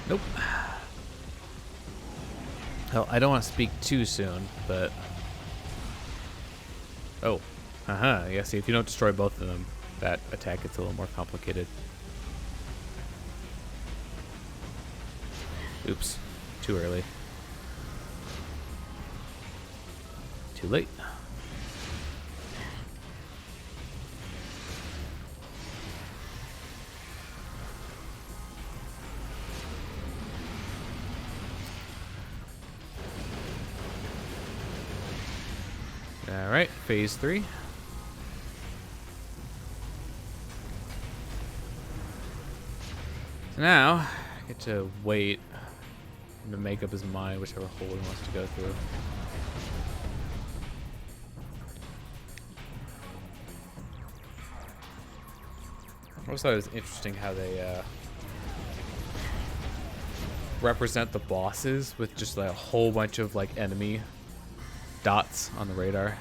Nope. Hell, I don't want to speak too soon, but... Oh. Yeah, see, if you don't destroy both of them, that attack gets a little more complicated. Oops. Too early. Too late. Alright, phase 3. So now, I get to wait to make up his mind whichever hole he wants to go through. I always thought it was interesting how they represent the bosses with just like a whole bunch of like enemy dots on the radar.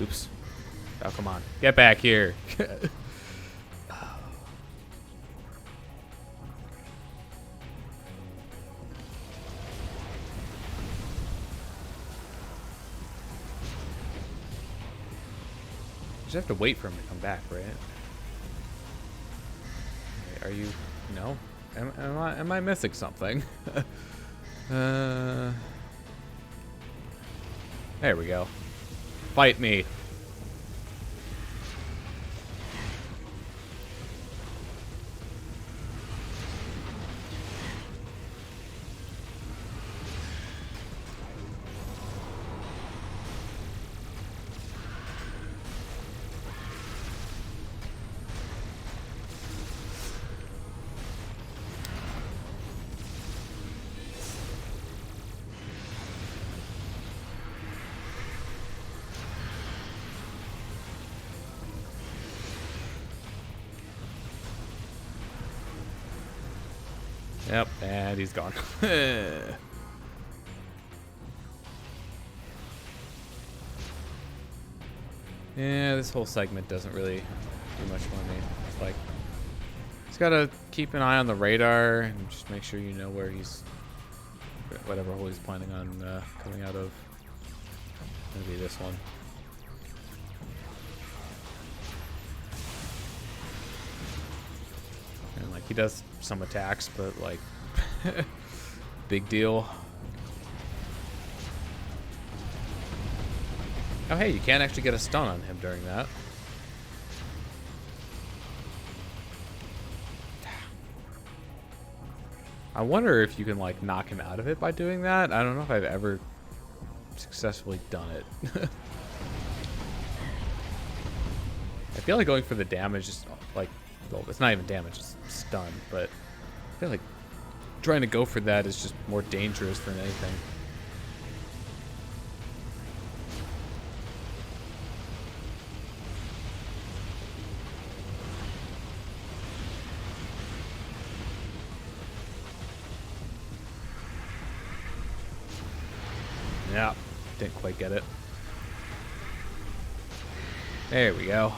Oops. Oh, come on. Get back here. Just have to wait for him to come back, right? Okay, are you... No? Am I missing something? There we go. Fight me. Yep, and he's gone. Yeah, this whole segment doesn't really do much for me. It's like, just gotta keep an eye on the radar and just make sure you know where he's, whatever hole he's planning on coming out of. Maybe this one. And like, he does some attacks, but like, big deal. Oh hey, you can't actually get a stun on him during that. I wonder if you can like knock him out of it by doing that. I don't know if I've ever successfully done it. I feel like going for the damage is like, well, it's not even damage, it's stun, but I feel like trying to go for that is just more dangerous than anything. Yeah, didn't quite get it. There we go.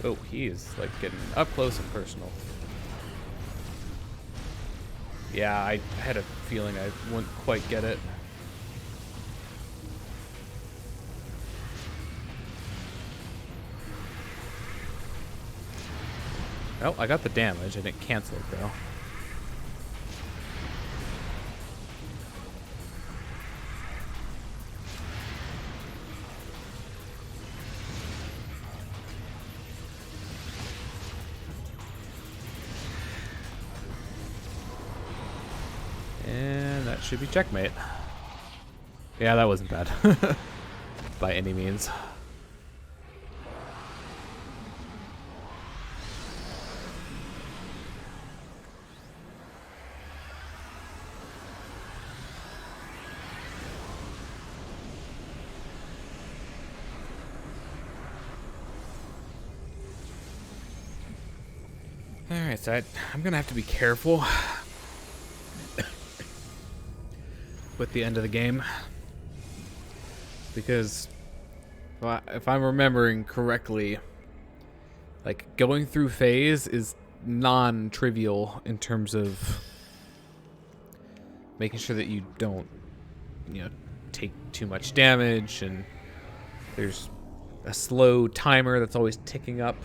Oh, he is like getting up close and personal. Yeah, I had a feeling I wouldn't quite get it. Oh, I got the damage. I didn't cancel it though. And that should be checkmate. Yeah, that wasn't bad. By any means. Alright, so I'm gonna have to be careful with the end of the game. Because if I'm remembering correctly, like going through Phaaze is non-trivial in terms of making sure that you don't, you know, take too much damage, and there's a slow timer that's always ticking up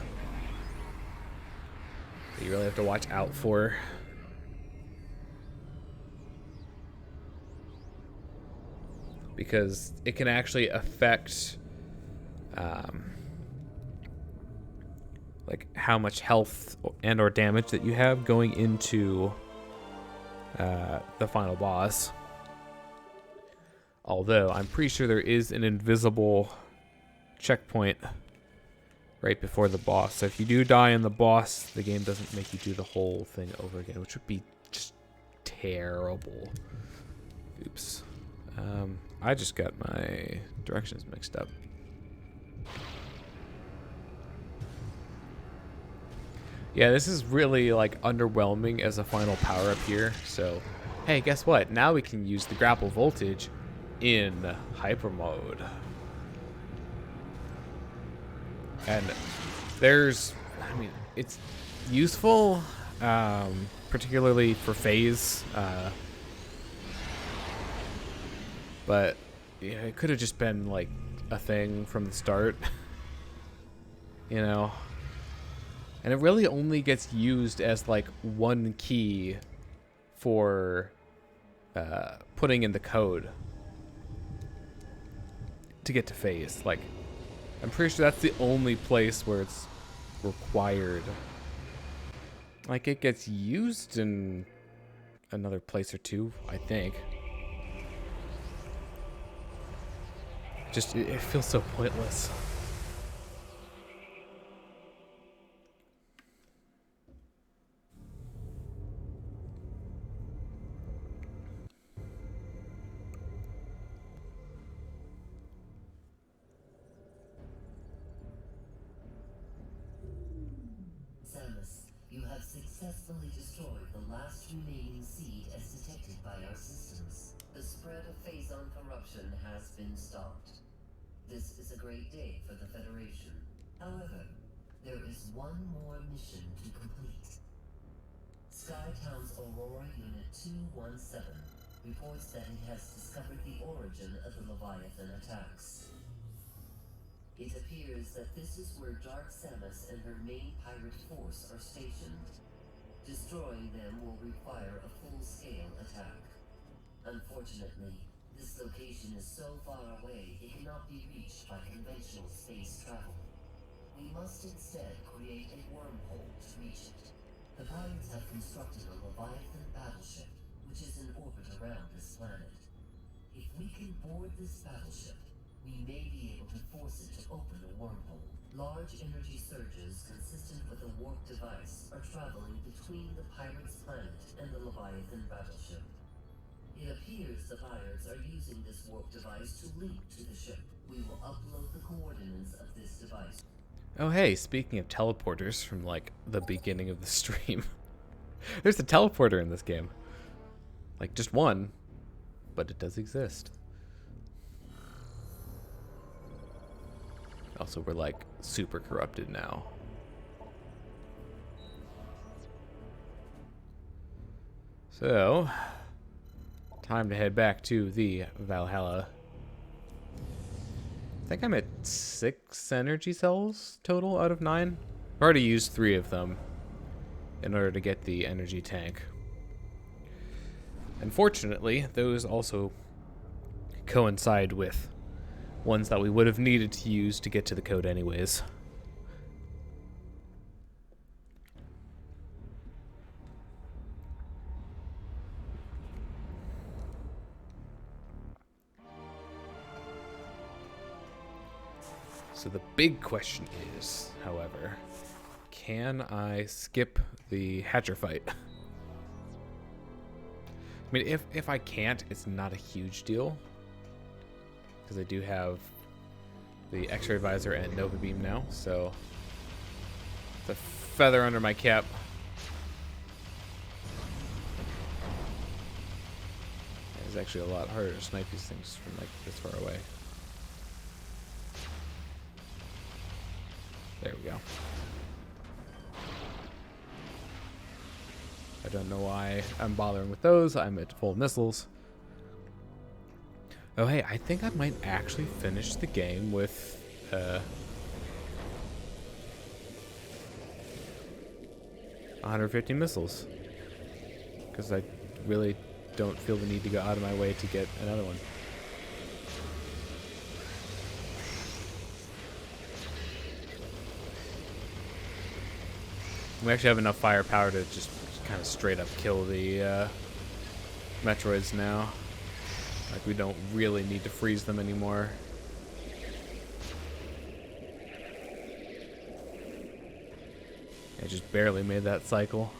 that you really have to watch out for. Because it can actually affect like how much health and or damage that you have going into the final boss. Although I'm pretty sure there is an invisible checkpoint right before the boss. So if you do die in the boss, the game doesn't make you do the whole thing over again, which would be just terrible. Oops. I just got my directions mixed up. Yeah, this is really like underwhelming as a final power up here. So, hey, guess what? Now we can use the grapple voltage in Hypermode. And there's, I mean, it's useful, particularly for Phaaze. But yeah, it could have just been like a thing from the start, you know. And it really only gets used as like one key for putting in the code to get to Phaaze. Like, I'm pretty sure that's the only place where it's required. Like, it gets used in another place or two, I think. Just, it feels so pointless. Samus, you have successfully destroyed the last remaining seed as detected by our systems. The spread of Phaaze corruption has been stopped. This is a great day for the Federation. However, there is one more mission to complete. Skytown's Aurora Unit 217 reports that it has discovered the origin of the Leviathan attacks. It appears that this is where Dark Samus and her main pirate force are stationed. Destroying them will require a full-scale attack. Unfortunately, this location is so far away it cannot be reached by conventional space travel. We must instead create a wormhole to reach it. The pirates have constructed a Leviathan battleship, which is in orbit around this planet. If we can board this battleship, we may be able to force it to open a wormhole. Large energy surges consistent with a warp device are traveling between the pirates' planet and the Leviathan battleship. It appears the pirates are using this warp device to link to the ship. We will upload the coordinates of this device. Oh, hey, speaking of teleporters from, like, the beginning of the stream. There's a teleporter in this game. Like, just one, but it does exist. Also, we're, like, super corrupted now. So, time to head back to the Valhalla. I think I'm at 6 energy cells total out of 9. I've already used 3 of them in order to get the energy tank. Unfortunately, those also coincide with ones that we would have needed to use to get to the code anyways. So the big question is, however, can I skip the Hatcher fight? I mean, if I can't, it's not a huge deal, because I do have the X-ray visor and Nova Beam now, so the feather under my cap. It's actually a lot harder to snipe these things from like this far away. There we go. I don't know why I'm bothering with those. I'm at full missiles. Oh hey, I think I might actually finish the game with 150 missiles. Because I really don't feel the need to go out of my way to get another one. We actually have enough firepower to just kind of straight up kill the Metroids now. Like, we don't really need to freeze them anymore. I just barely made that cycle.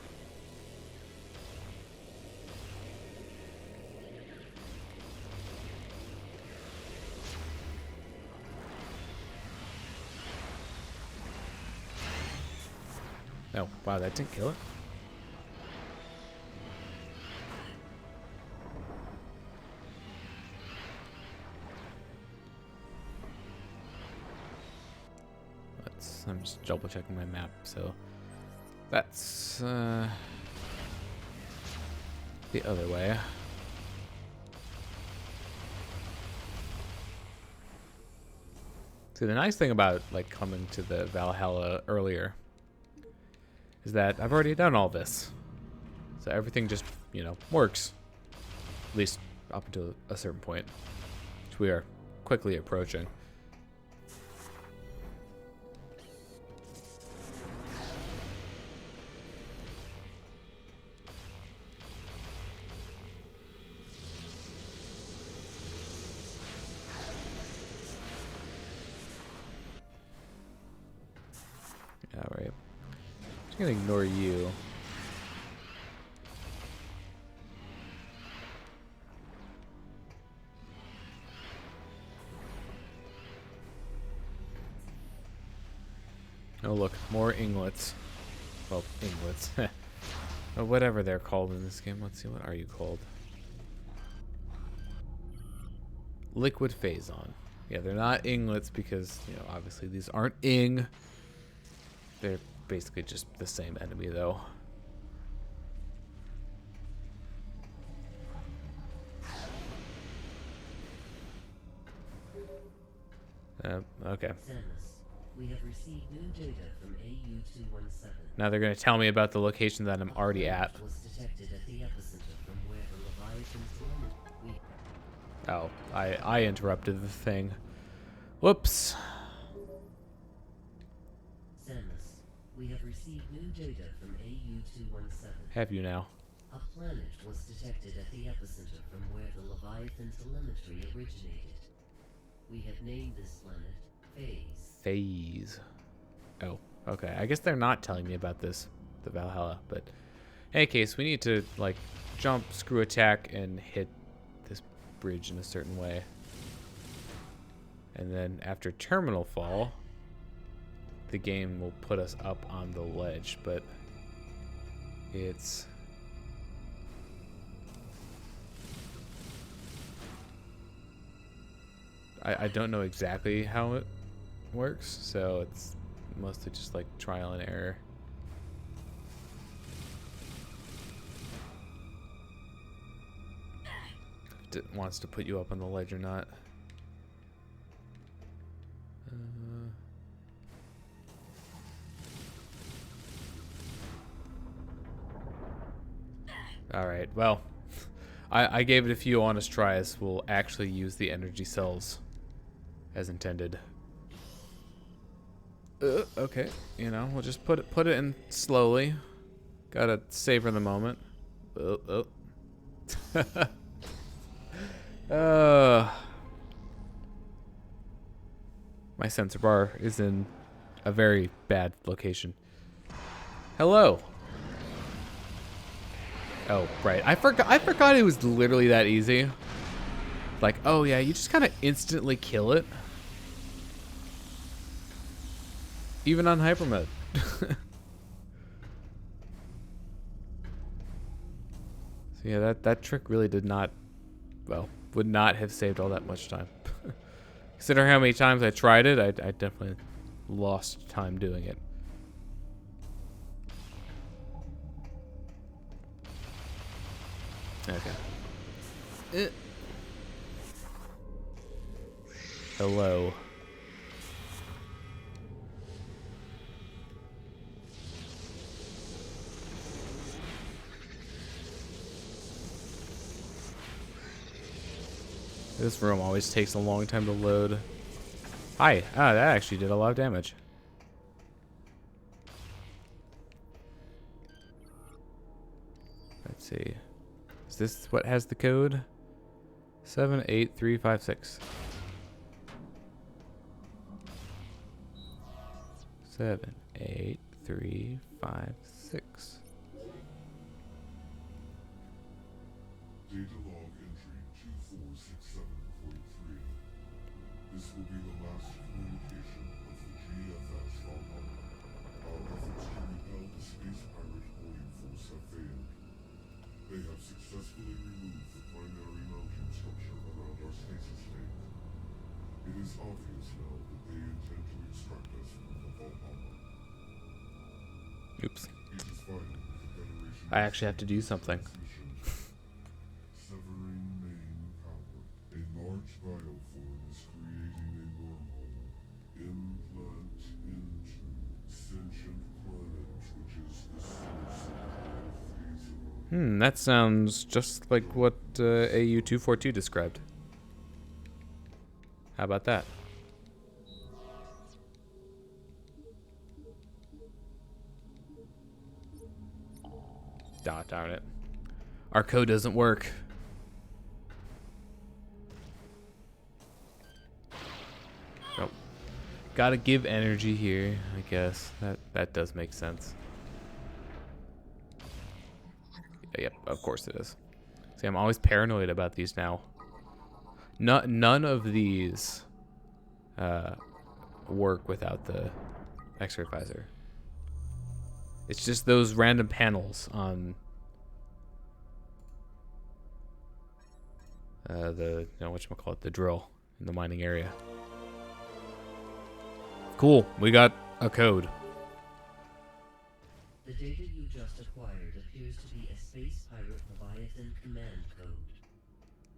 Oh, wow, that didn't kill it. I'm just double checking my map, so that's the other way. See, the nice thing about like coming to the Valhalla earlier is that I've already done all this. So everything just, you know, works. At least up until a certain point, which we are quickly approaching. Alright. Just gonna ignore you. Oh look, more inglets. Well, inglets. Or whatever they're called in this game. Let's see, what are you called? Liquid Phazon. Yeah, they're not inglets because, you know, obviously these aren't ing. They're basically just the same enemy, though. Okay. We have received new data from AU-217. Now they're going to tell me about the location that I'm already at. Was detected at the epicenter from where the Leviathan's limit. Oh, I interrupted the thing. Whoops. Samus, we have received new data from AU-217. Have you now? A planet was detected at the epicenter from where the Leviathan telemetry originated. We have named this planet Phaaze. Phaaze. Oh, okay. I guess they're not telling me about this, the Valhalla, but in any case, we need to, like, jump, screw attack, and hit this bridge in a certain way. And then after terminal fall, the game will put us up on the ledge, but it's... I don't know exactly how it works, so it's mostly just like trial and error. it wants to put you up on the ledge or not. Alright, well, I gave it a few honest tries. We'll actually use the energy cells as intended. Okay, you know, we'll just put it in slowly. Gotta savor the moment. My sensor bar is in a very bad location. Hello. Oh, right. I forgot it was literally that easy. Like, oh yeah, you just kind of instantly kill it. Even on Hypermode. So yeah, that trick really did not, well, would not have saved all that much time. Considering how many times I tried it, I definitely lost time doing it. Okay. Hello. This room always takes a long time to load. Hi. Ah, that actually did a lot of damage. Let's see. Is this what has the code? 78356. 78356. Data log entry 246743. This will be the last communication of the GFS Valhalla. Our efforts to repel the space pirate holding force have failed. They have successfully removed the primary mounting structure around our stasis tank. It is obvious now that they intend to extract us from the Valhalla. Oops. It is vital that the Federation I actually have to do something. severing main power. A large bioform is creating a wormhole. Implant into sentient planet, which is the source of Phaaze. That sounds just like what AU-242 described. How about that? Darn it. Our code doesn't work. Nope. Gotta give energy here, I guess. That does make sense. Yep, of course it is. See, I'm always paranoid about these now. None of these work without the X-ray visor. It's just those random panels on the, you know, whatchamacallit, the drill in the mining area. Cool, we got a code. The data you just acquired appears to be a Space Pirate Leviathan command code.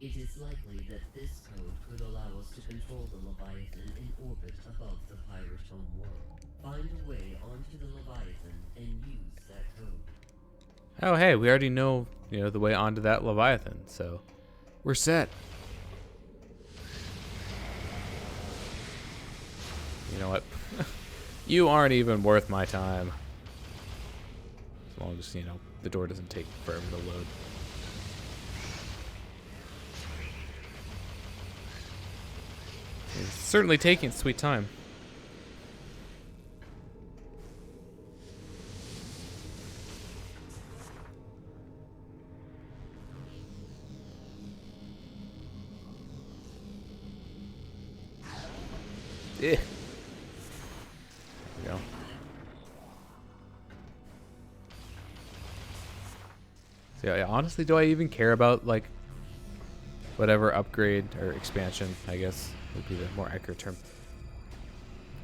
It is likely that this code could allow us to control the Leviathan in orbit above the Pirate Homeworld. Find a way onto the Leviathan and use that code. Oh, hey, we already know, you know, the way onto that Leviathan, so we're set. You know what? You aren't even worth my time. As long as, you know, the door doesn't take forever to load. It's certainly taking its sweet time. There we go. So yeah, honestly, do I even care about, like, whatever upgrade or expansion, I guess would be the more accurate term,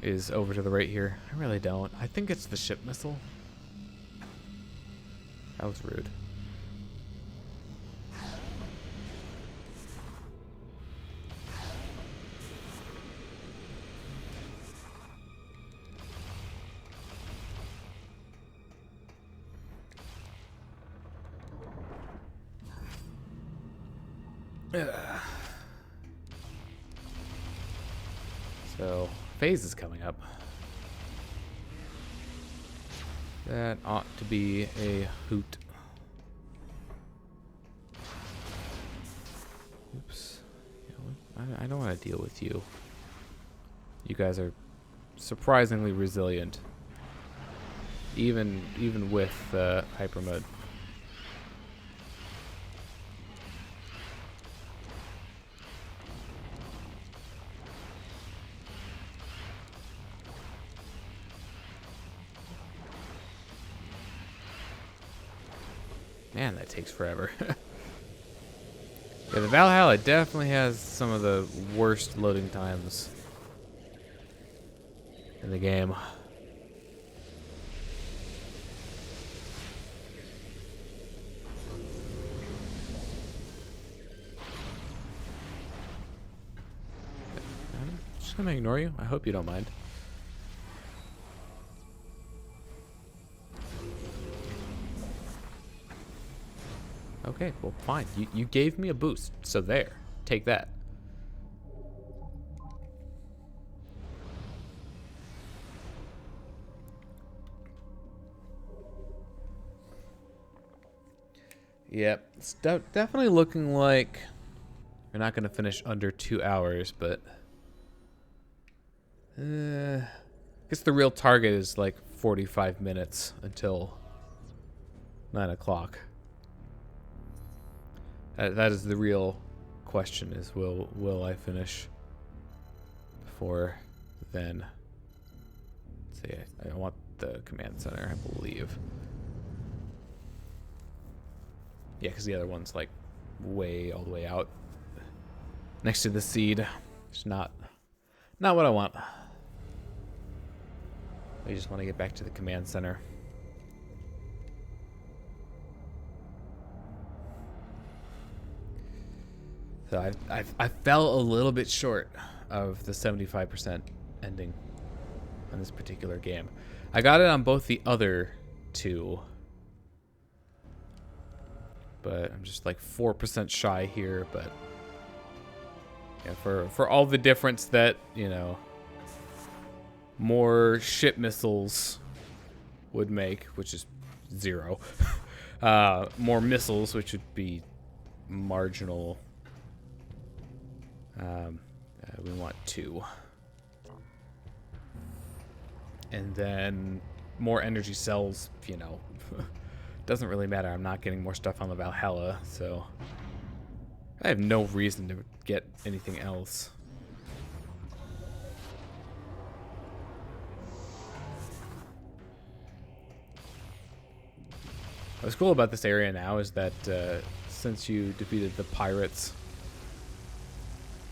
is over to the right here? I really don't. I think it's the ship missile. That was rude. So, Phaaze is coming up. That ought to be a hoot. Oops. You know, I don't want to deal with you. You guys are surprisingly resilient. Even with Hypermode. Man, that takes forever. Yeah, the Valhalla definitely has some of the worst loading times in the game. I'm just gonna ignore you. I hope you don't mind. Okay, well, fine. You gave me a boost, so there. Take that. Yep, it's definitely looking like we're not going to finish under 2 hours, but I guess the real target is like 45 minutes until 9 o'clock. That is the real question: is will I finish before then? Let's see, I want the command center, I believe. Yeah, because the other one's like all the way out next to the seed. It's not what I want. I just want to get back to the command center. So I fell a little bit short of the 75% ending on this particular game. I got it on both the other two, but I'm just like 4% shy here. But yeah, for all the difference that, you know, more ship missiles would make, which is 0. More missiles, which would be marginal. We want 2. And then more energy cells, you know. Doesn't really matter. I'm not getting more stuff on the Valhalla, so I have no reason to get anything else. What's cool about this area now is that since you defeated the pirates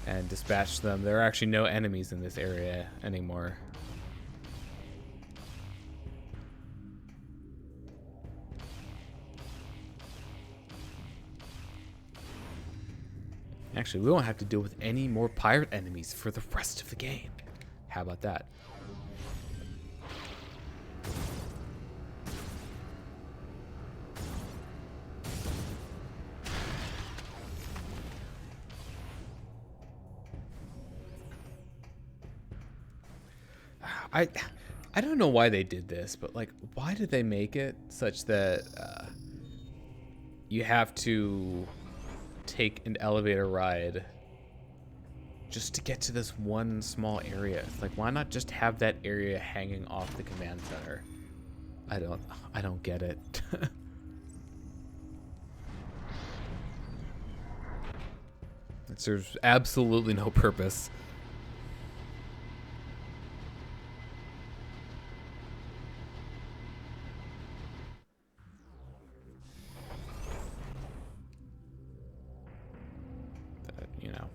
and dispatched them, there are actually no enemies in this area anymore. Actually, we won't have to deal with any more pirate enemies for the rest of the game. How about that? I don't know why they did this, but like, why did they make it such that you have to take an elevator ride just to get to this one small area? It's like, why not just have that area hanging off the command center? I don't get it. It serves absolutely no purpose. You know,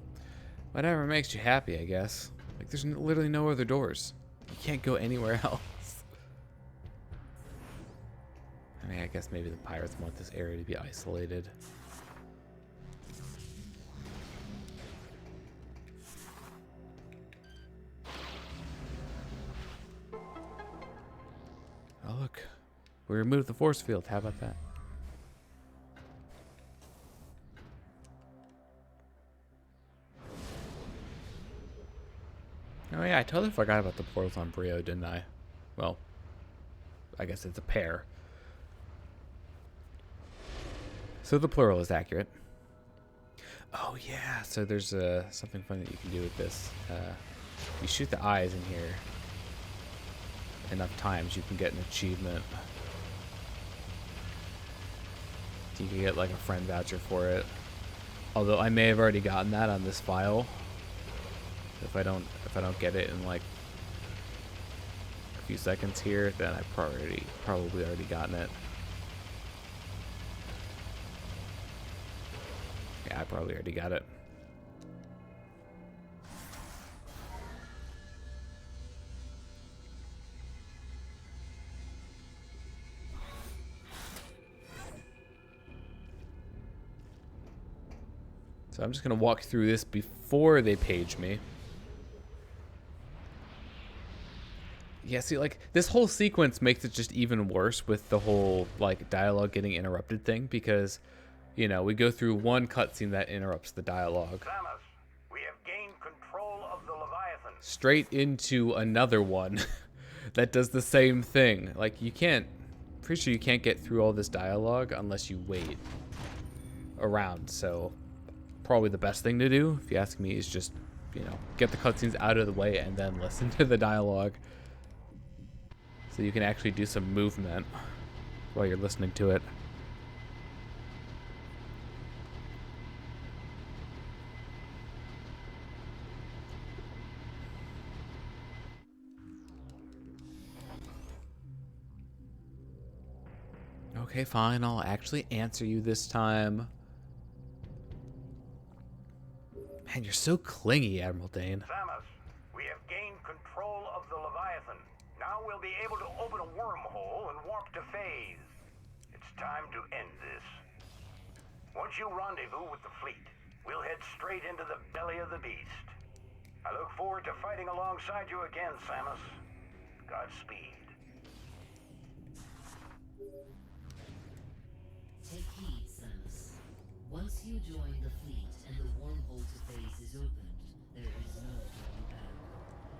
whatever makes you happy, I guess. Like, there's literally no other doors. You can't go anywhere else. I mean, I guess maybe the pirates want this area to be isolated. Oh, look. We removed the force field. How about that? Oh yeah, I totally forgot about the portals on Brio, didn't I? Well, I guess it's a pair. So the plural is accurate. Oh yeah, so there's something fun that you can do with this. You shoot the eyes in here enough times, you can get an achievement. You can get like a friend voucher for it. Although I may have already gotten that on this file. If I don't get it in like a few seconds here, then I've probably already gotten it. Yeah, I probably already got it. So I'm just gonna walk through this before they page me. Yeah, see, like, this whole sequence makes it just even worse with the whole, like, dialogue getting interrupted thing, because, you know, we go through one cutscene that interrupts the dialogue. Samus, we have gained control of the Leviathan. Straight into another one that does the same thing. Like, you can't, pretty sure you can't get through all this dialogue unless you wait around, so probably the best thing to do, if you ask me, is just, you know, get the cutscenes out of the way and then listen to the dialogue. So you can actually do some movement while you're listening to it. Okay, fine. I'll actually answer you this time. Man, you're so clingy, Admiral Dane. Samus, we have gained control of the Leviathan. Now we'll be able to open a wormhole and warp to Phaaze. It's time to end this. Once you rendezvous with the fleet, we'll head straight into the belly of the beast. I look forward to fighting alongside you again, Samus. Godspeed. Take heed, Samus. Once you join the fleet and the wormhole to Phaaze is opened, there is no turning back.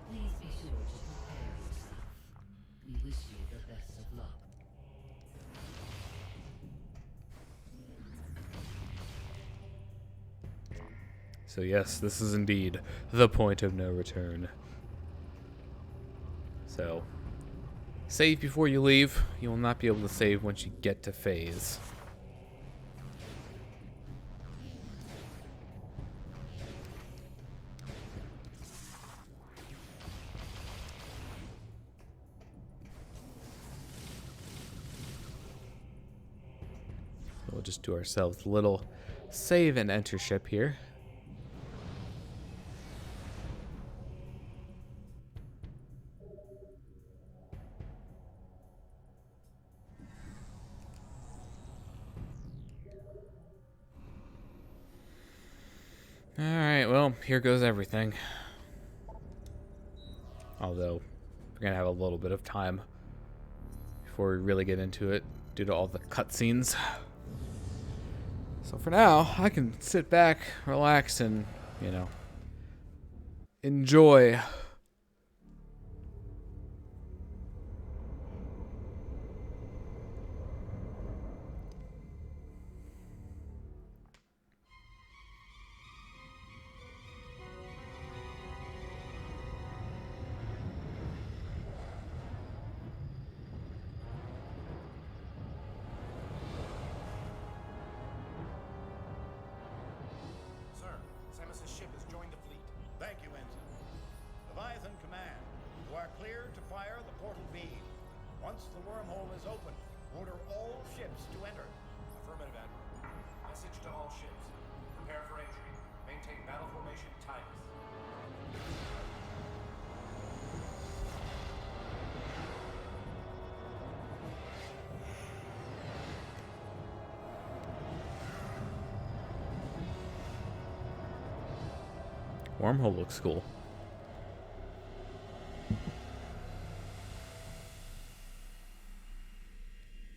Please be sure to prepare yourself. We wish you the best of luck. So yes, this is indeed the point of no return. So, save before you leave. You will not be able to save once you get to Phaaze. We'll just do ourselves a little save and enter ship here. Alright, well, here goes everything. Although, we're gonna have a little bit of time before we really get into it due to all the cutscenes. So for now, I can sit back, relax, and, you know, enjoy. Sir, Samus's ship has joined the fleet. Thank you, Ensign. Leviathan Command, you are clear to fire the portal beam. Once the wormhole is open, order all ships to enter. Affirmative, Admiral. Message to all ships. Prepare for entry. Maintain battle formation tightness. Wormhole looks cool.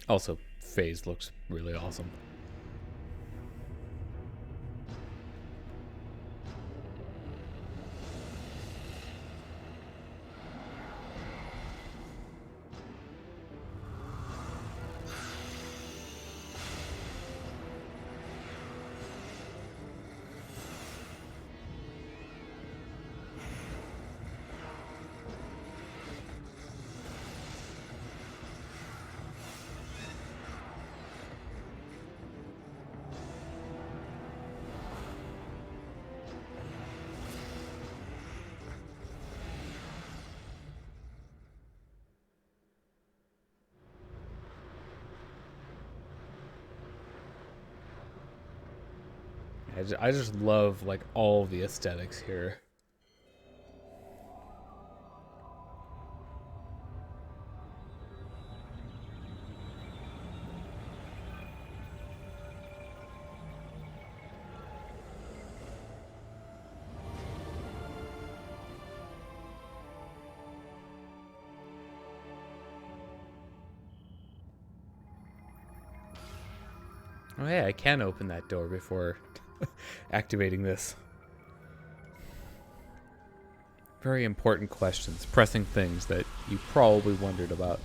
Also, Phaaze looks really awesome. I just love like all the aesthetics here. Oh hey, I can open that door before activating this. Very important questions, pressing things that you probably wondered about.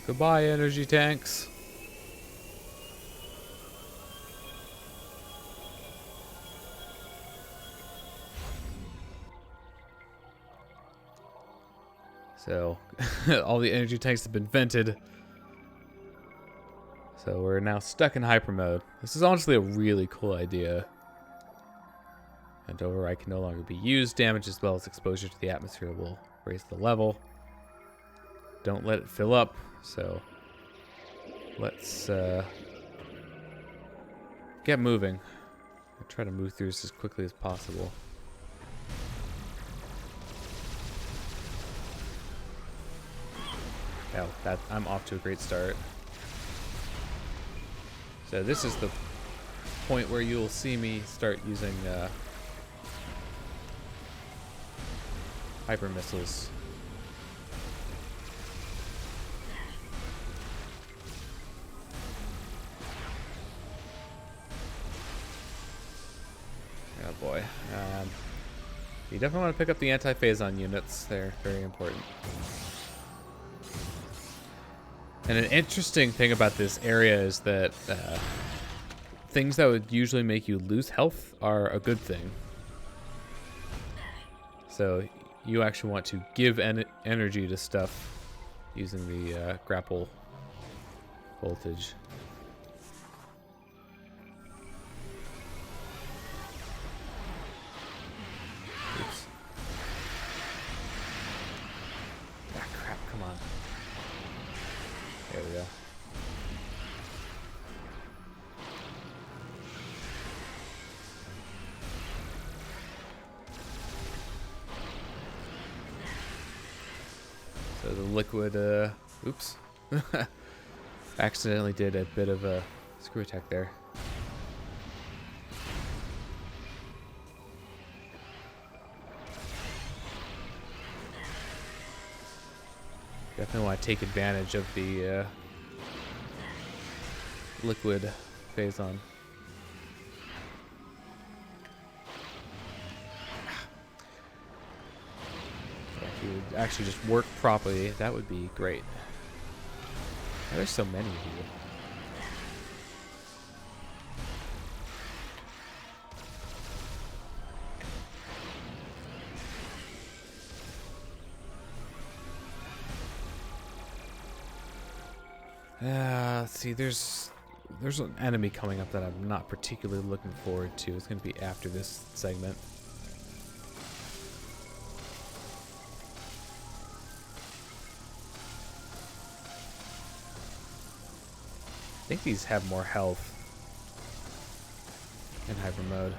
Goodbye, energy tanks. So, all the energy tanks have been vented. So we're now stuck in hypermode. This is honestly a really cool idea. And override can no longer be used. Damage as well as exposure to the atmosphere will raise the level. Don't let it fill up. So let's get moving. I'll try to move through this as quickly as possible. Oh, I'm off to a great start. So this is the point where you'll see me start using hyper missiles. Oh boy. You definitely want to pick up the anti-Phaaze units. They're very important. And an interesting thing about this area is that things that would usually make you lose health are a good thing. So you actually want to give energy to stuff using the grapple voltage. Oops. Ah, crap, come on. There we go. So the liquid, oops. Accidentally did a bit of a screw attack there. Definitely want to take advantage of the liquid Phaaze. If you would actually just work properly, that would be great. Oh, there's so many of you. Let's see, there's an enemy coming up that I'm not particularly looking forward to. It's going to be after this segment. I think these have more health in hyper mode.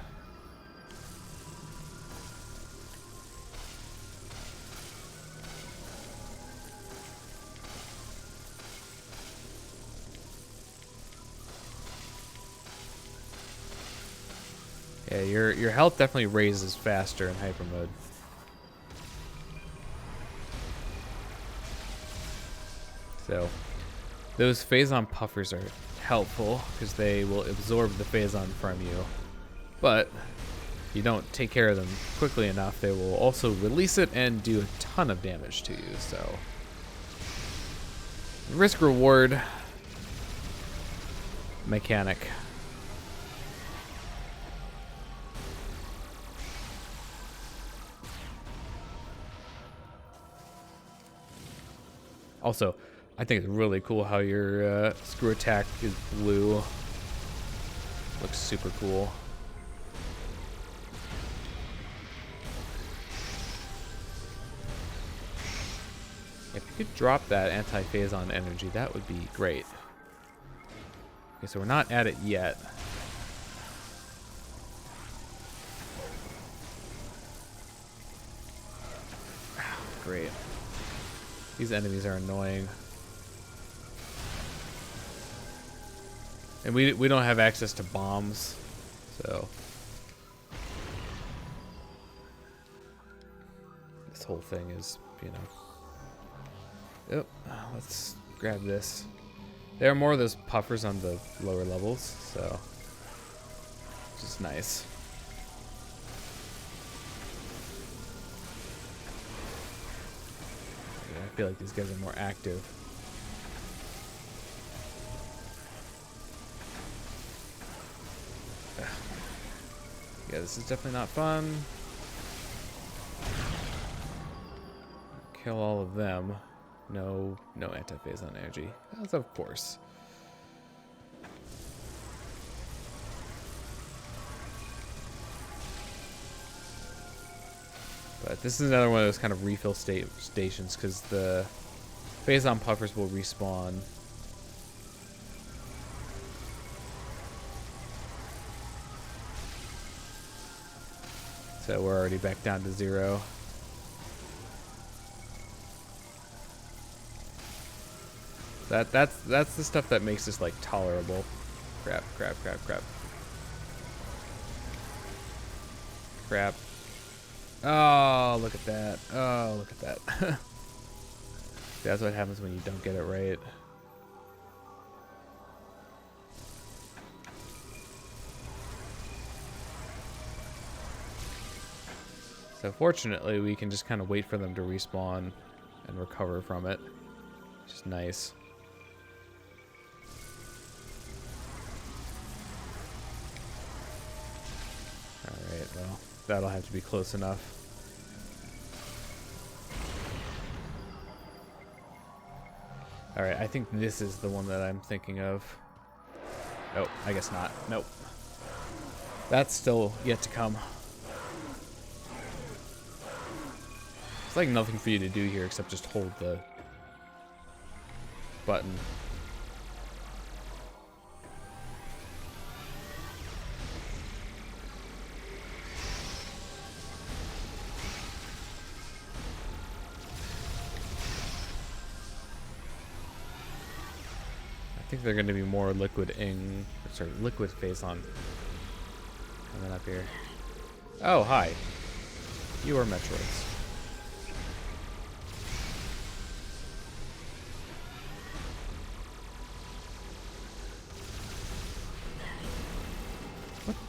Yeah, your health definitely raises faster in hyper mode. So those Phaaze puffers are helpful because they will absorb the Phaaze from you. But you don't take care of them quickly enough, they will also release it and do a ton of damage to you. So risk reward mechanic. Also, I think it's really cool how your screw attack is blue. Looks super cool. If you could drop that anti-phazon energy, that would be great. Okay, so we're not at it yet. Great. These enemies are annoying. And we don't have access to bombs, so this whole thing is, you know. Yep, let's grab this. There are more of those puffers on the lower levels, so which is nice. Yeah, I feel like these guys are more active. Yeah, this is definitely not fun. Kill all of them. No anti-phazon energy. That's of course. But this is another one of those kind of refill stations because the phazon puffers will respawn. So we're already back down to 0. That's the stuff that makes this like tolerable. Crap. Oh, look at that. Oh, look at that. That's what happens when you don't get it right. So fortunately, we can just kind of wait for them to respawn and recover from it, which is nice. Alright, well, that'll have to be close enough. Alright, I think this is the one that I'm thinking of. Oh, I guess not. Nope. That's still yet to come. It's like nothing for you to do here except just hold the button. I think they're going to be more liquid phazon coming up here. Oh, hi. You are Metroids.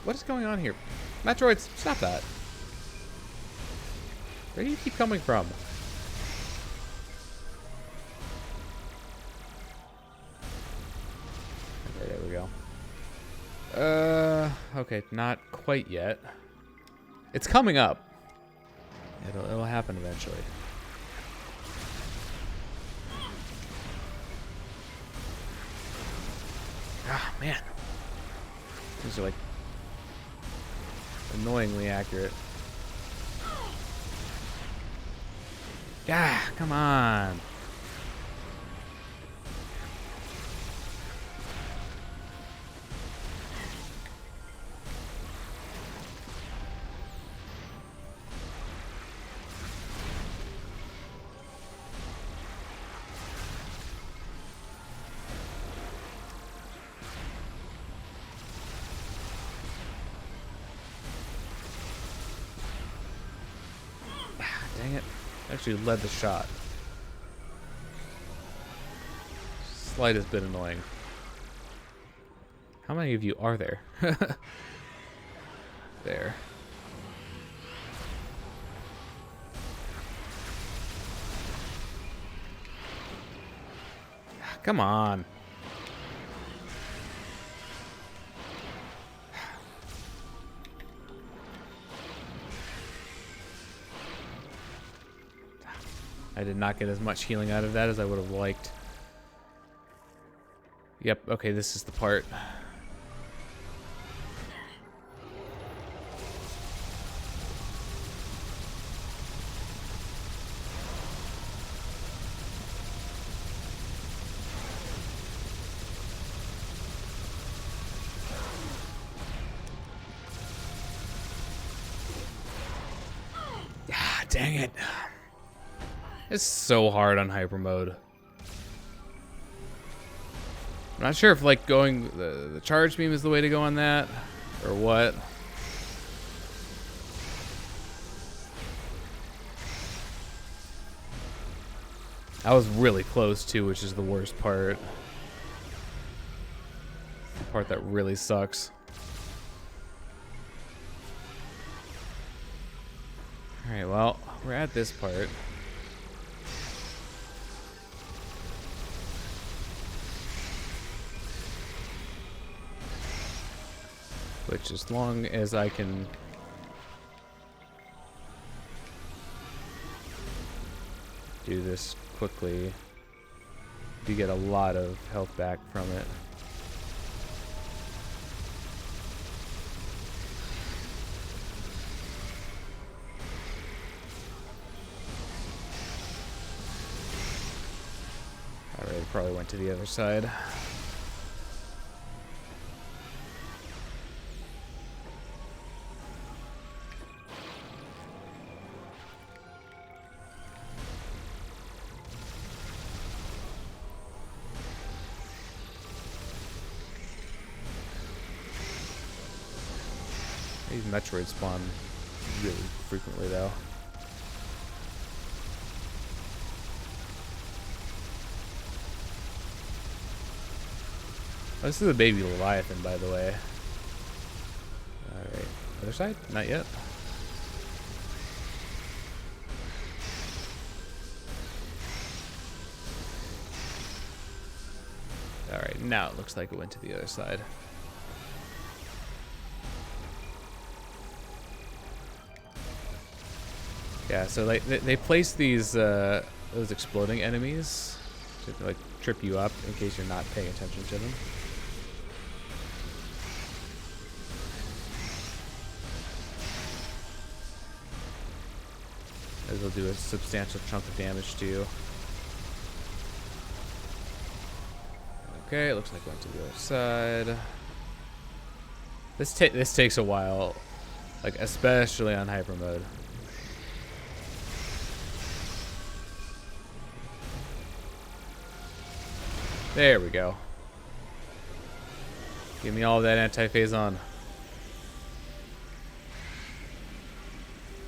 What is going on here? Metroids, stop that. Where do you keep coming from? Okay, there we go. Okay, not quite yet. It's coming up. It'll happen eventually. Ah, man. These are like annoyingly accurate. Ah, come on. Dang it. Actually led the shot. Slightest bit annoying. How many of you are there? There. Come on. I did not get as much healing out of that as I would have liked. Yep, okay, this is the part. Ah, dang it. It's so hard on Hypermode. I'm not sure if like going the charge beam is the way to go on that or what. I was really close too, which is the worst part. The part that really sucks. Alright, well, we're at this part. Which, as long as I can do this quickly, you get a lot of health back from it. Alright, probably went to the other side. These Metroid spawn really frequently, though. Oh, this is a baby Leviathan, by the way. Alright. Other side? Not yet. Alright, now it looks like it went to the other side. Yeah, so like they place these those exploding enemies to like trip you up in case you're not paying attention to them. As they'll do a substantial chunk of damage to you. Okay, it looks like it went to the other side. This takes a while, like especially on Hypermode. There we go. Give me all that anti-phase on.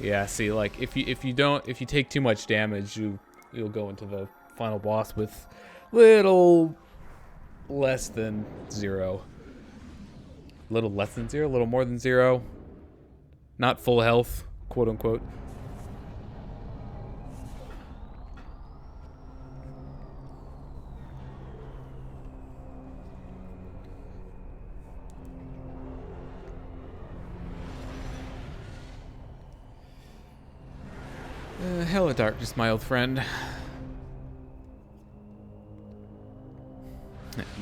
Yeah, see, like if you take too much damage, you'll go into the final boss with little less than 0. Little less than 0, a little more than 0. Not full health, quote unquote. Hello, darkness, my old friend.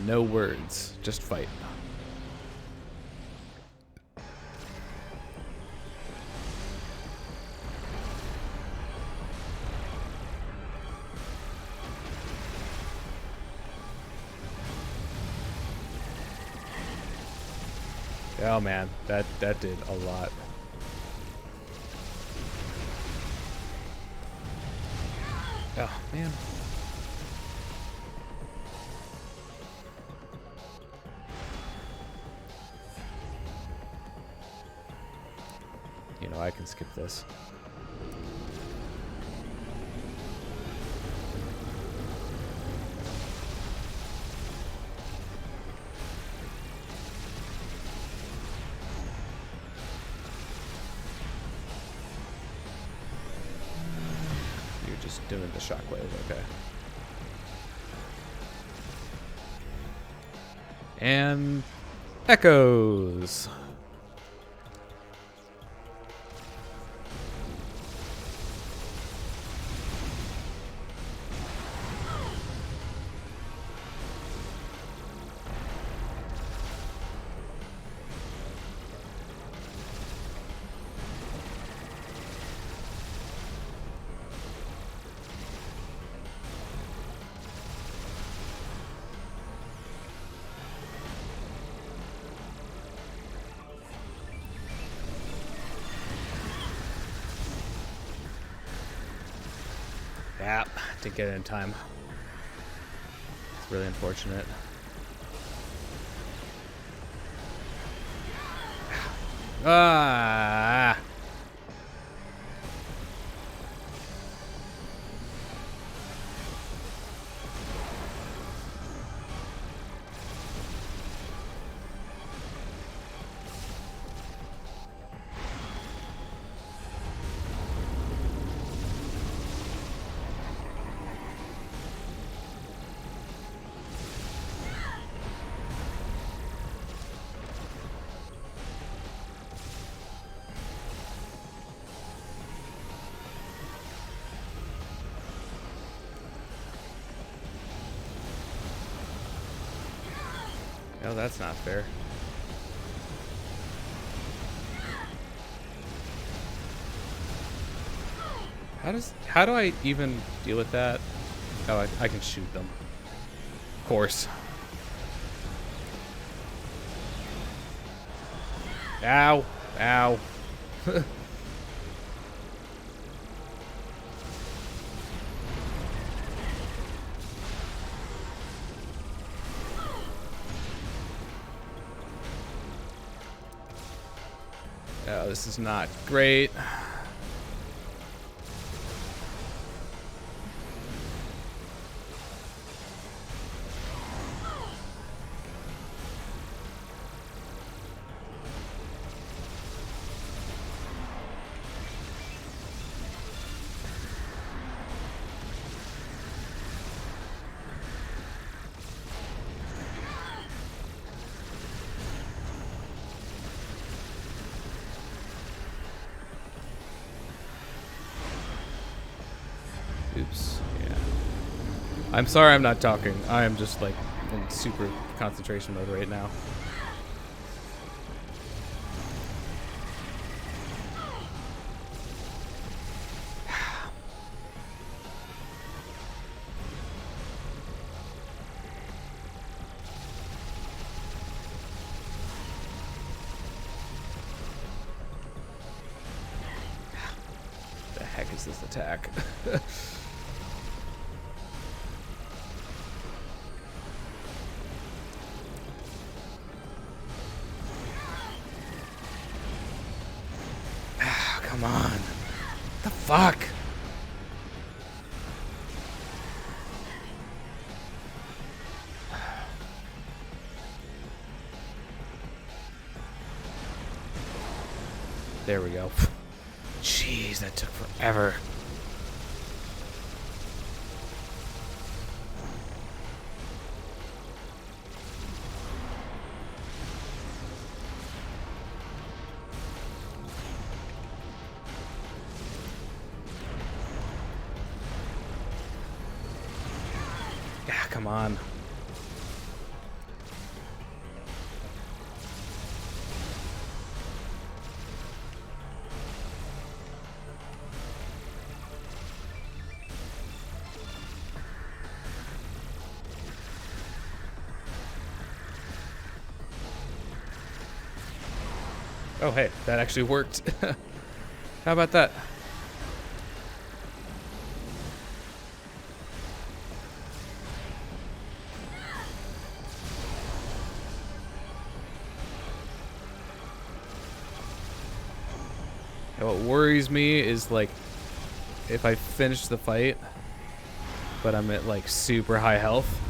No words, just fight. Oh man, that did a lot. Oh, man. You know, I can skip this. Doing the shockwave, okay. And echoes. Yeah, didn't get it in time. It's really unfortunate. Ah! Oh, that's not fair. How do I even deal with that? Oh, I can shoot them. Of course. Ow. Ow. Oh, this is not great. Oops. Yeah. I'm sorry I'm not talking. I am just like in super concentration mode right now. The heck is this attack? Come on. The fuck? There we go. Jeez, that took forever. Come on. Oh, hey, that actually worked. How about that? And what worries me is like if I finish the fight, but I'm at like super high health.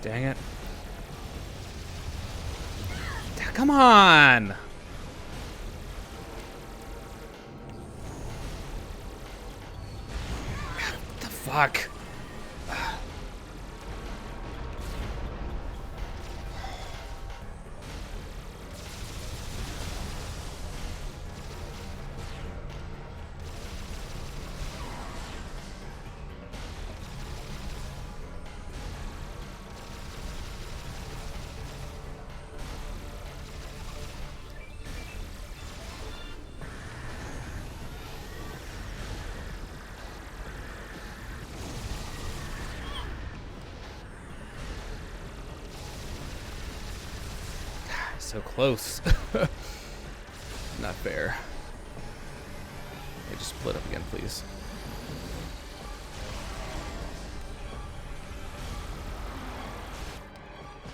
Dang it. Come on! What the fuck? So close. Not fair. Hey, just split up again, please.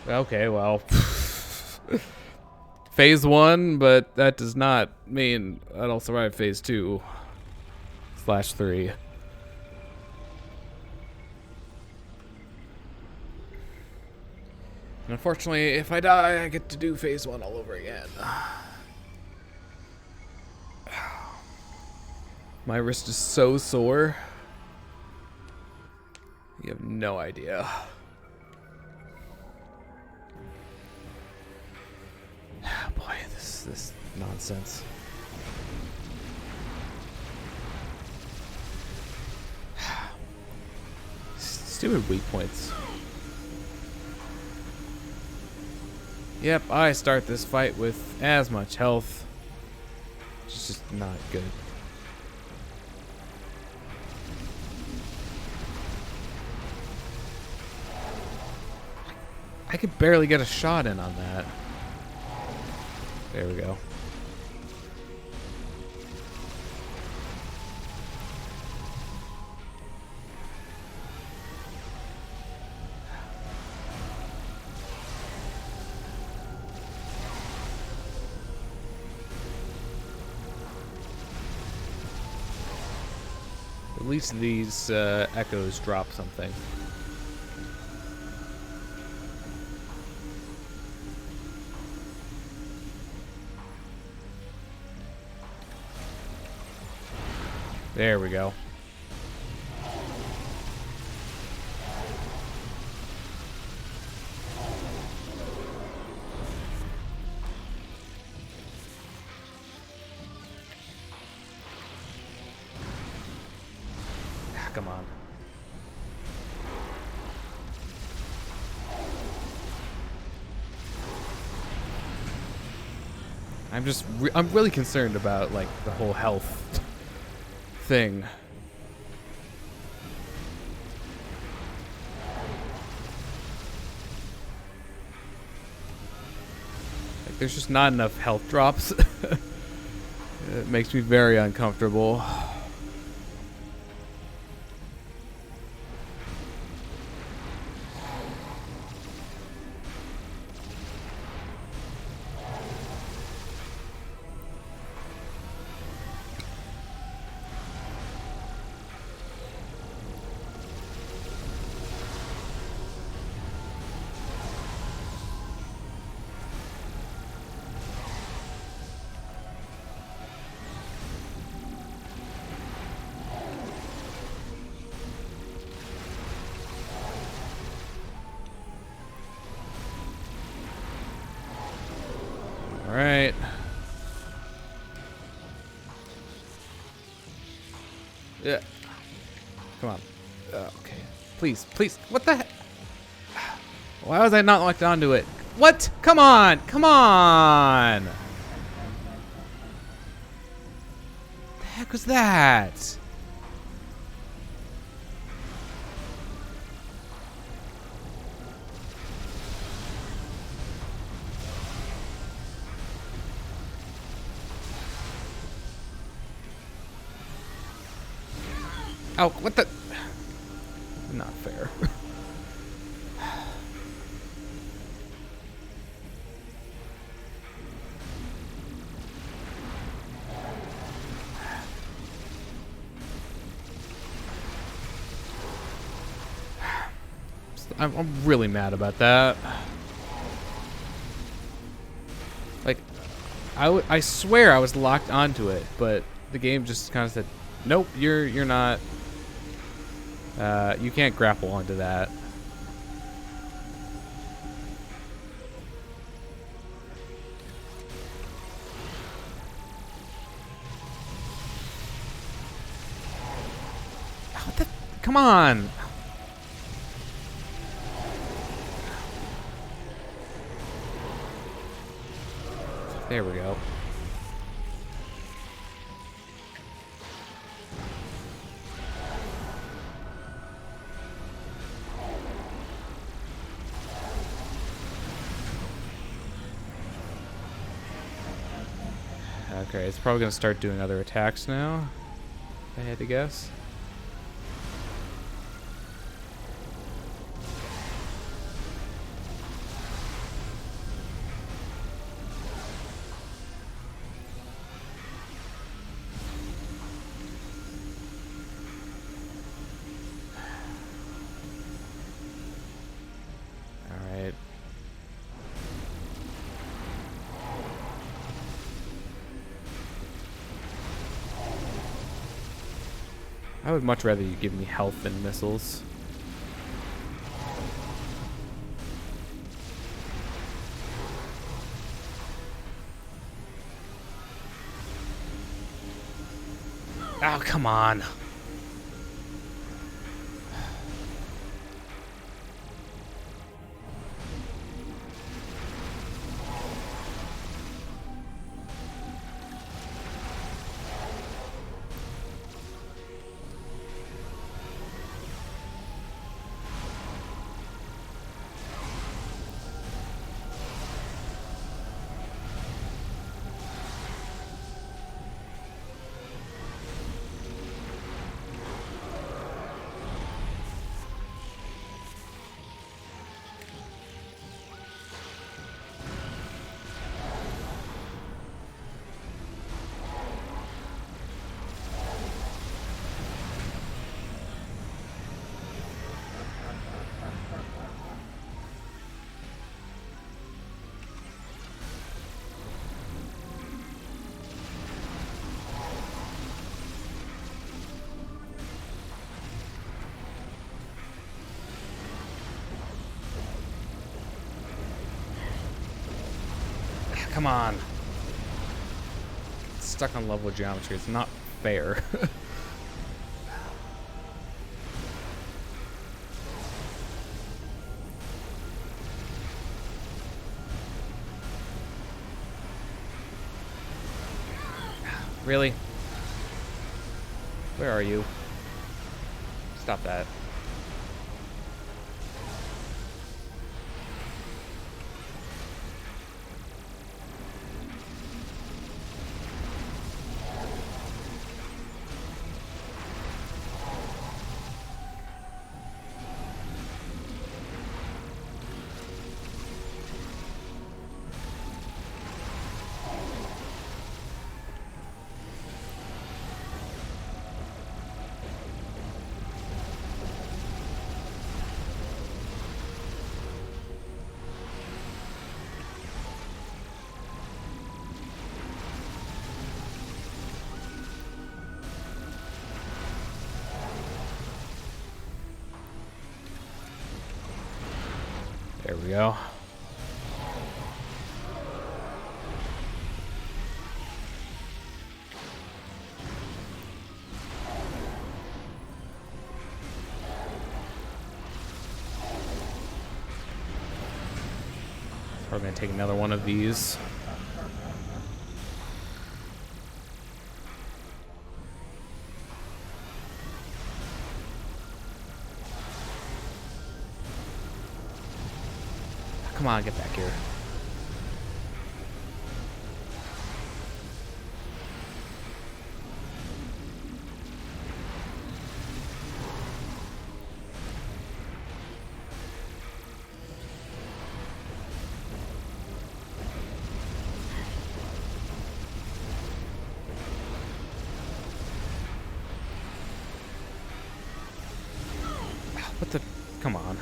Okay, well. Phase 1, but that does not mean I'll survive Phase 2/3. Unfortunately, if I die, I get to do Phase 1 all over again. My wrist is so sore. You have no idea. Boy, this nonsense. Stupid weak points. Yep, I start this fight with as much health. It's just not good. I could barely get a shot in on that. There we go. At least these echoes drop something. There we go. Come on. I'm really concerned about like the whole health thing. Like there's just not enough health drops. It makes me very uncomfortable. All right. Yeah. Come on. Okay. Please, please. What the heck? Why was I not locked onto it? What? Come on. Come on. The heck was that? Oh, what the? Not fair. I'm really mad about that. Like, I swear I was locked onto it, but the game just kind of said, nope, you're not. You can't grapple onto that. What the? Come on. There we go. Okay, it's probably gonna start doing other attacks now, if I had to guess. Alright. I would much rather you give me health than missiles. Oh, come on. Come on. It's stuck on level geometry. It's not fair. Really? Where are you? Stop that. There we go. Probably gonna take another one of these. Come on, get back here. What the? Come on.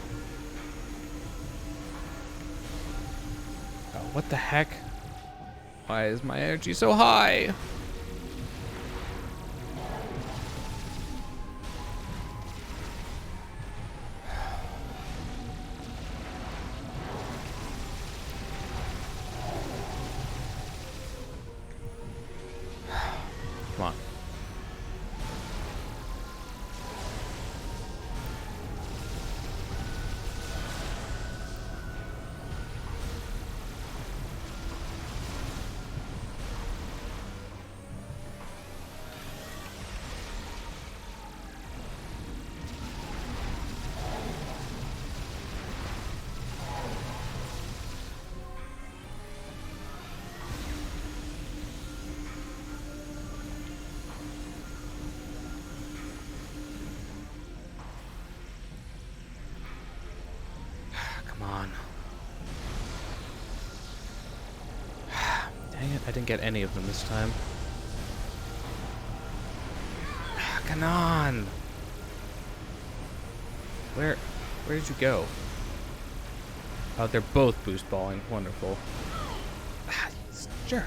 What the heck? Why is my energy so high? Come on. Come on. Dang it, I didn't get any of them this time. Come on! Where did you go? Oh, they're both boost balling. Wonderful. Ah, you jerk.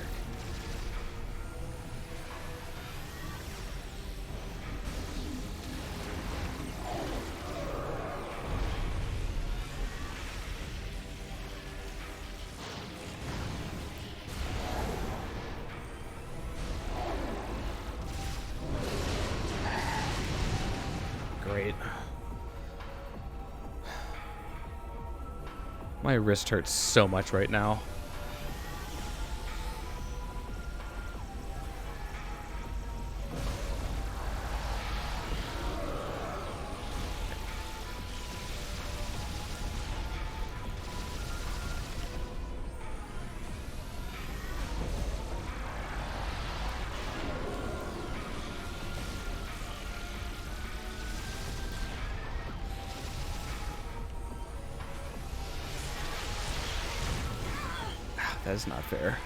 Great. My wrist hurts so much right now. That is not fair.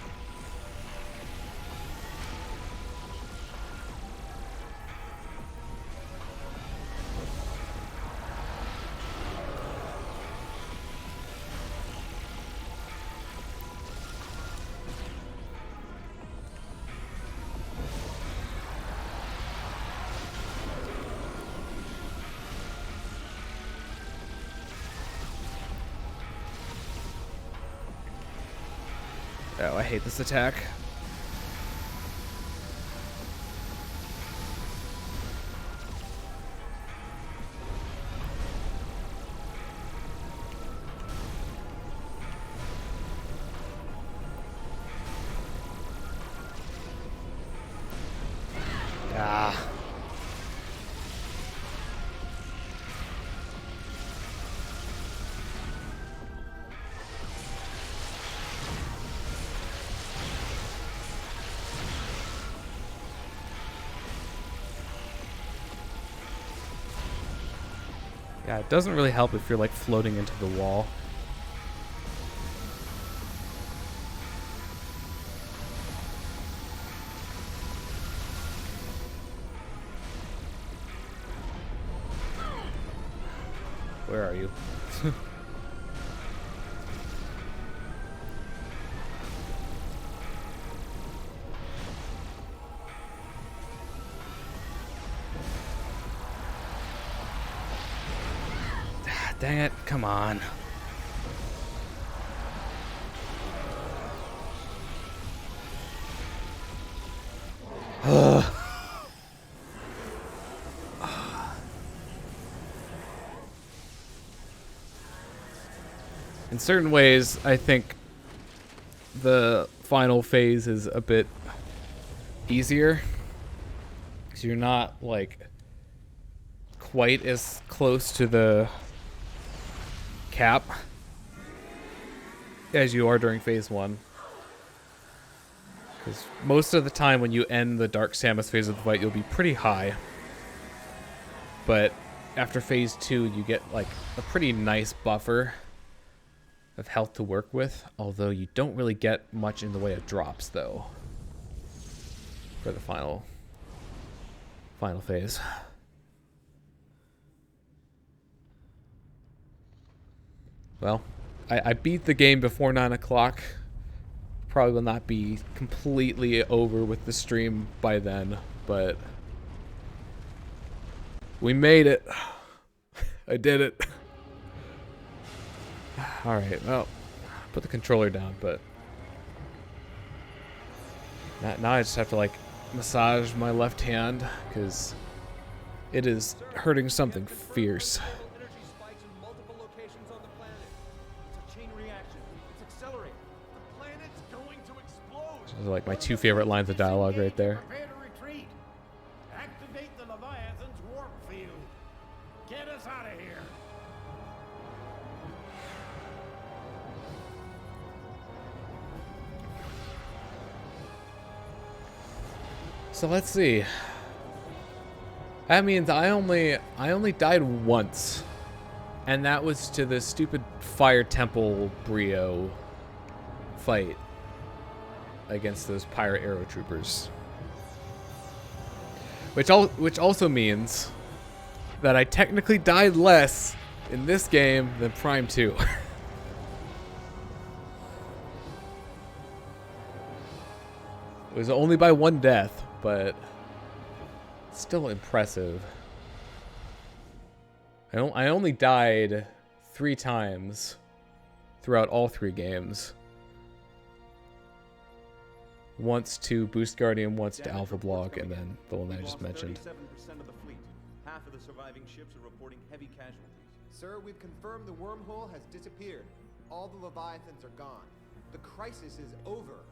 Oh, I hate this attack. Ah. Yeah, it doesn't really help if you're like floating into the wall. Where are you? Dang it, come on. In certain ways, I think the final phase is a bit easier. Because you're not, like, quite as close to the cap as you are during phase 1. Because most of the time when you end the Dark Samus phase of the fight, you'll be pretty high. But after phase 2, you get like a pretty nice buffer of health to work with, although you don't really get much in the way of drops though for the final phase. Well, I beat the game before 9 o'clock, Probably will not be completely over with the stream by then, but we made it. I did it. Alright, well, put the controller down, but now I just have to, like, massage my left hand, because it is hurting something fierce. Energy spikes in multiple locations on the planet. It's a chain reaction. It's accelerating. The planet's going to explode. Those are, like, my two favorite lines of dialogue right there. Prepare to retreat. Activate the Leviathan's warp field. Get us out of here. So let's see. That means I only died once. And that was to the stupid Fire Temple Brio fight against those pirate arrow troopers. Which also means that I technically died less in this game than Prime 2. It was only by one death, but still impressive. I only died 3 times throughout all 3 games. Once to Boost Guardian, once to Alpha Block, and then the one that I just mentioned. 37% of the fleet. Half of the surviving ships are reporting heavy casualties. Sir, we've confirmed the wormhole has disappeared. All the Leviathans are gone. The crisis is over.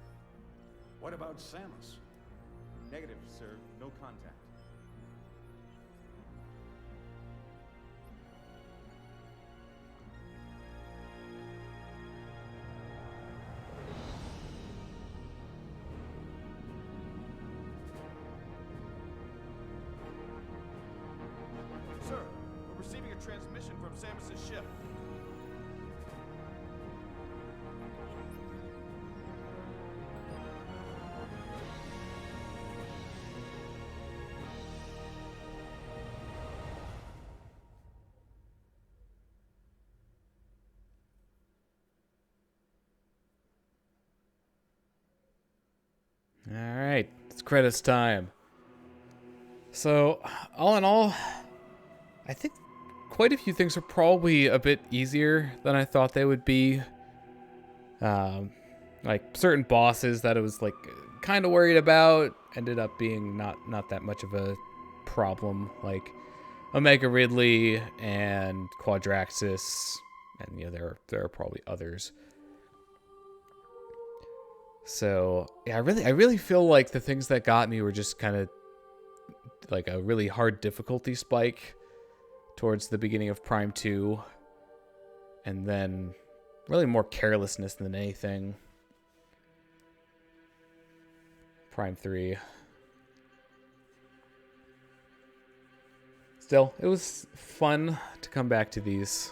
What about Samus? Negative, sir. No contact. Sir, we're receiving a transmission from Samus's ship. Alright, it's credits time. So, all in all, I think quite a few things are probably a bit easier than I thought they would be. Like certain bosses that I was like kind of worried about ended up being not that much of a problem. Like Omega Ridley and Quadraxis, and you know there are probably others. So yeah, I really feel like the things that got me were just kind of like a really hard difficulty spike towards the beginning of Prime 2, and then really more carelessness than anything. Prime 3. Still, it was fun to come back to these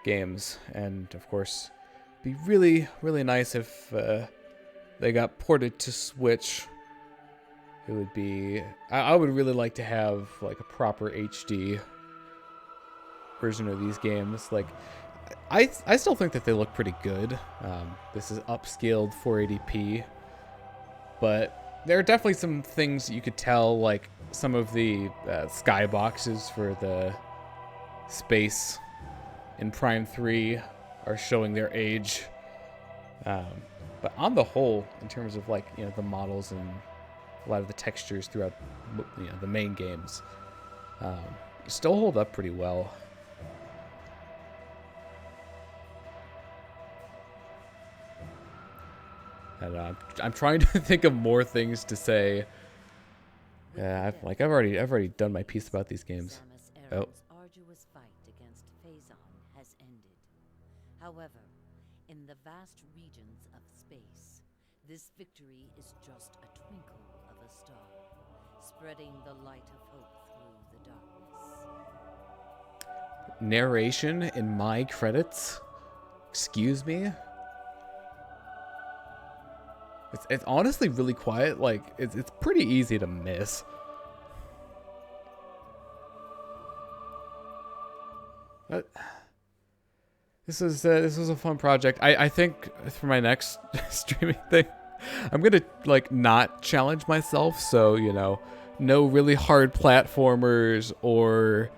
games, and of course, be really nice if they got ported to Switch. It would be... I would really like to have like a proper HD version of these games. Like, I still think that they look pretty good. This is upscaled 480p, but there are definitely some things you could tell, like some of the skyboxes for the space in Prime 3 are showing their age. But on the whole, in terms of like, you know, the models and a lot of the textures throughout, you know, the main games, still hold up pretty well. And I'm trying to think of more things to say. Yeah, I've already done my piece about these games. Samus Aran's arduous fight against Phaaze has ended. However, in the vast regions of space, this victory is just a twinkle of a star, spreading the light of hope through the darkness. Narration in my credits? Excuse me? It's honestly really quiet. Like, it's pretty easy to miss. But this was a fun project. I think for my next streaming thing, I'm gonna like not challenge myself. So you know, no really hard platformers or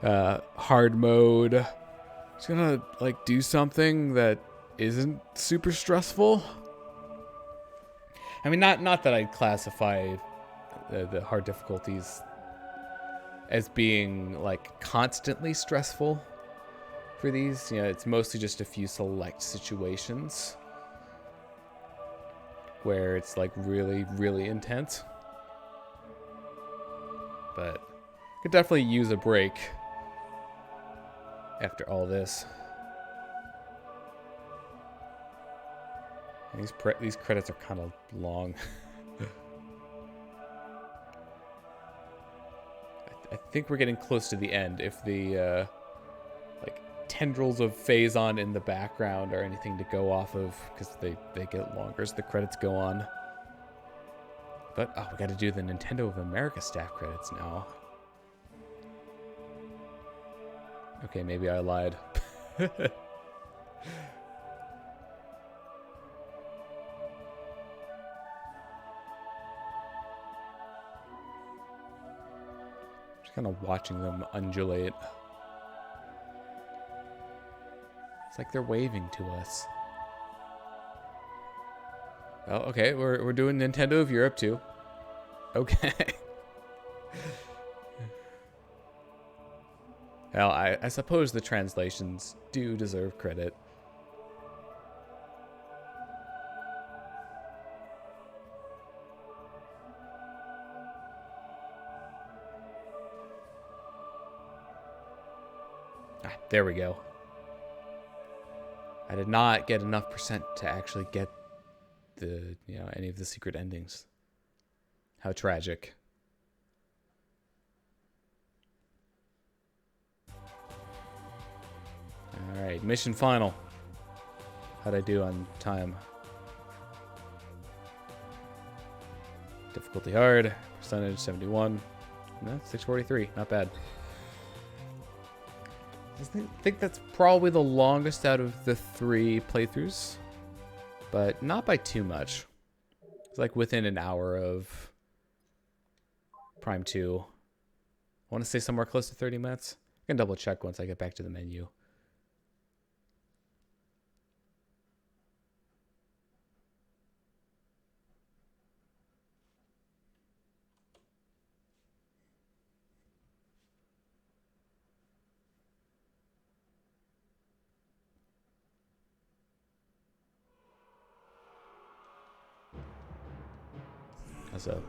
hard mode. Just gonna like do something that isn't super stressful. I mean, not that I'd classify the hard difficulties as being like constantly stressful for these. You know, it's mostly just a few select situations where it's like really, really intense. But could definitely use a break after all this. These credits are kind of long. I think we're getting close to the end. If the like tendrils of Phaaze in the background are anything to go off of, because they get longer as the credits go on. But we got to do the Nintendo of America staff credits now. Okay, maybe I lied. Kind of watching them undulate. It's like they're waving to us. Oh, okay, we're doing Nintendo of Europe too. Okay. Well, I suppose the translations do deserve credit. There we go. I did not get enough percent to actually get the, you know, any of the secret endings. How tragic. Alright, mission final. How'd I do on time? Difficulty hard. Percentage 71. No, 643. Not bad. I think that's probably the longest out of the 3 playthroughs, but not by too much. It's like within an hour of Prime 2. I want to say somewhere close to 30 minutes. I can double check once I get back to the menu. So,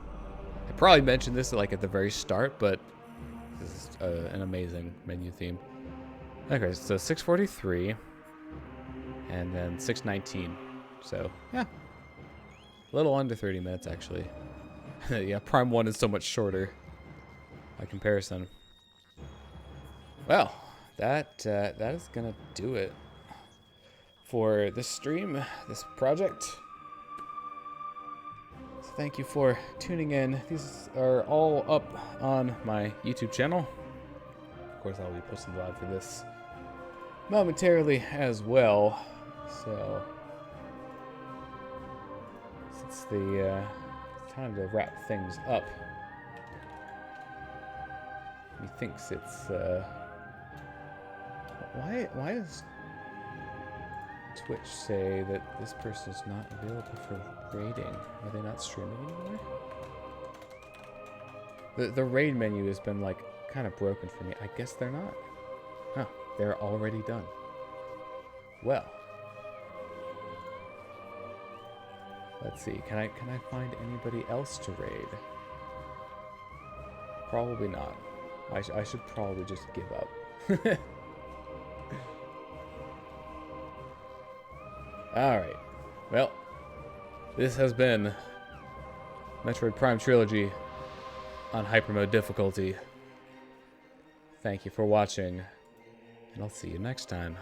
I probably mentioned this like at the very start, but this is an amazing menu theme. Okay, so 643, and then 619. So, yeah, a little under 30 minutes actually. Yeah, Prime 1 is so much shorter by comparison. Well, that is gonna do it for this stream, this project. Thank you for tuning in. These are all up on my YouTube channel. Of course, I'll be posting live for this momentarily as well. So, it's the time to wrap things up. He thinks it's why does Twitch say that this person is not available for raiding? Are they not streaming anymore? The raid menu has been like kind of broken for me. I guess they're not. Huh, they're already done. Well, let's see. Can I find anybody else to raid? Probably not. I should probably just give up. Alright, well, this has been Metroid Prime Trilogy on Hypermode difficulty. Thank you for watching, and I'll see you next time.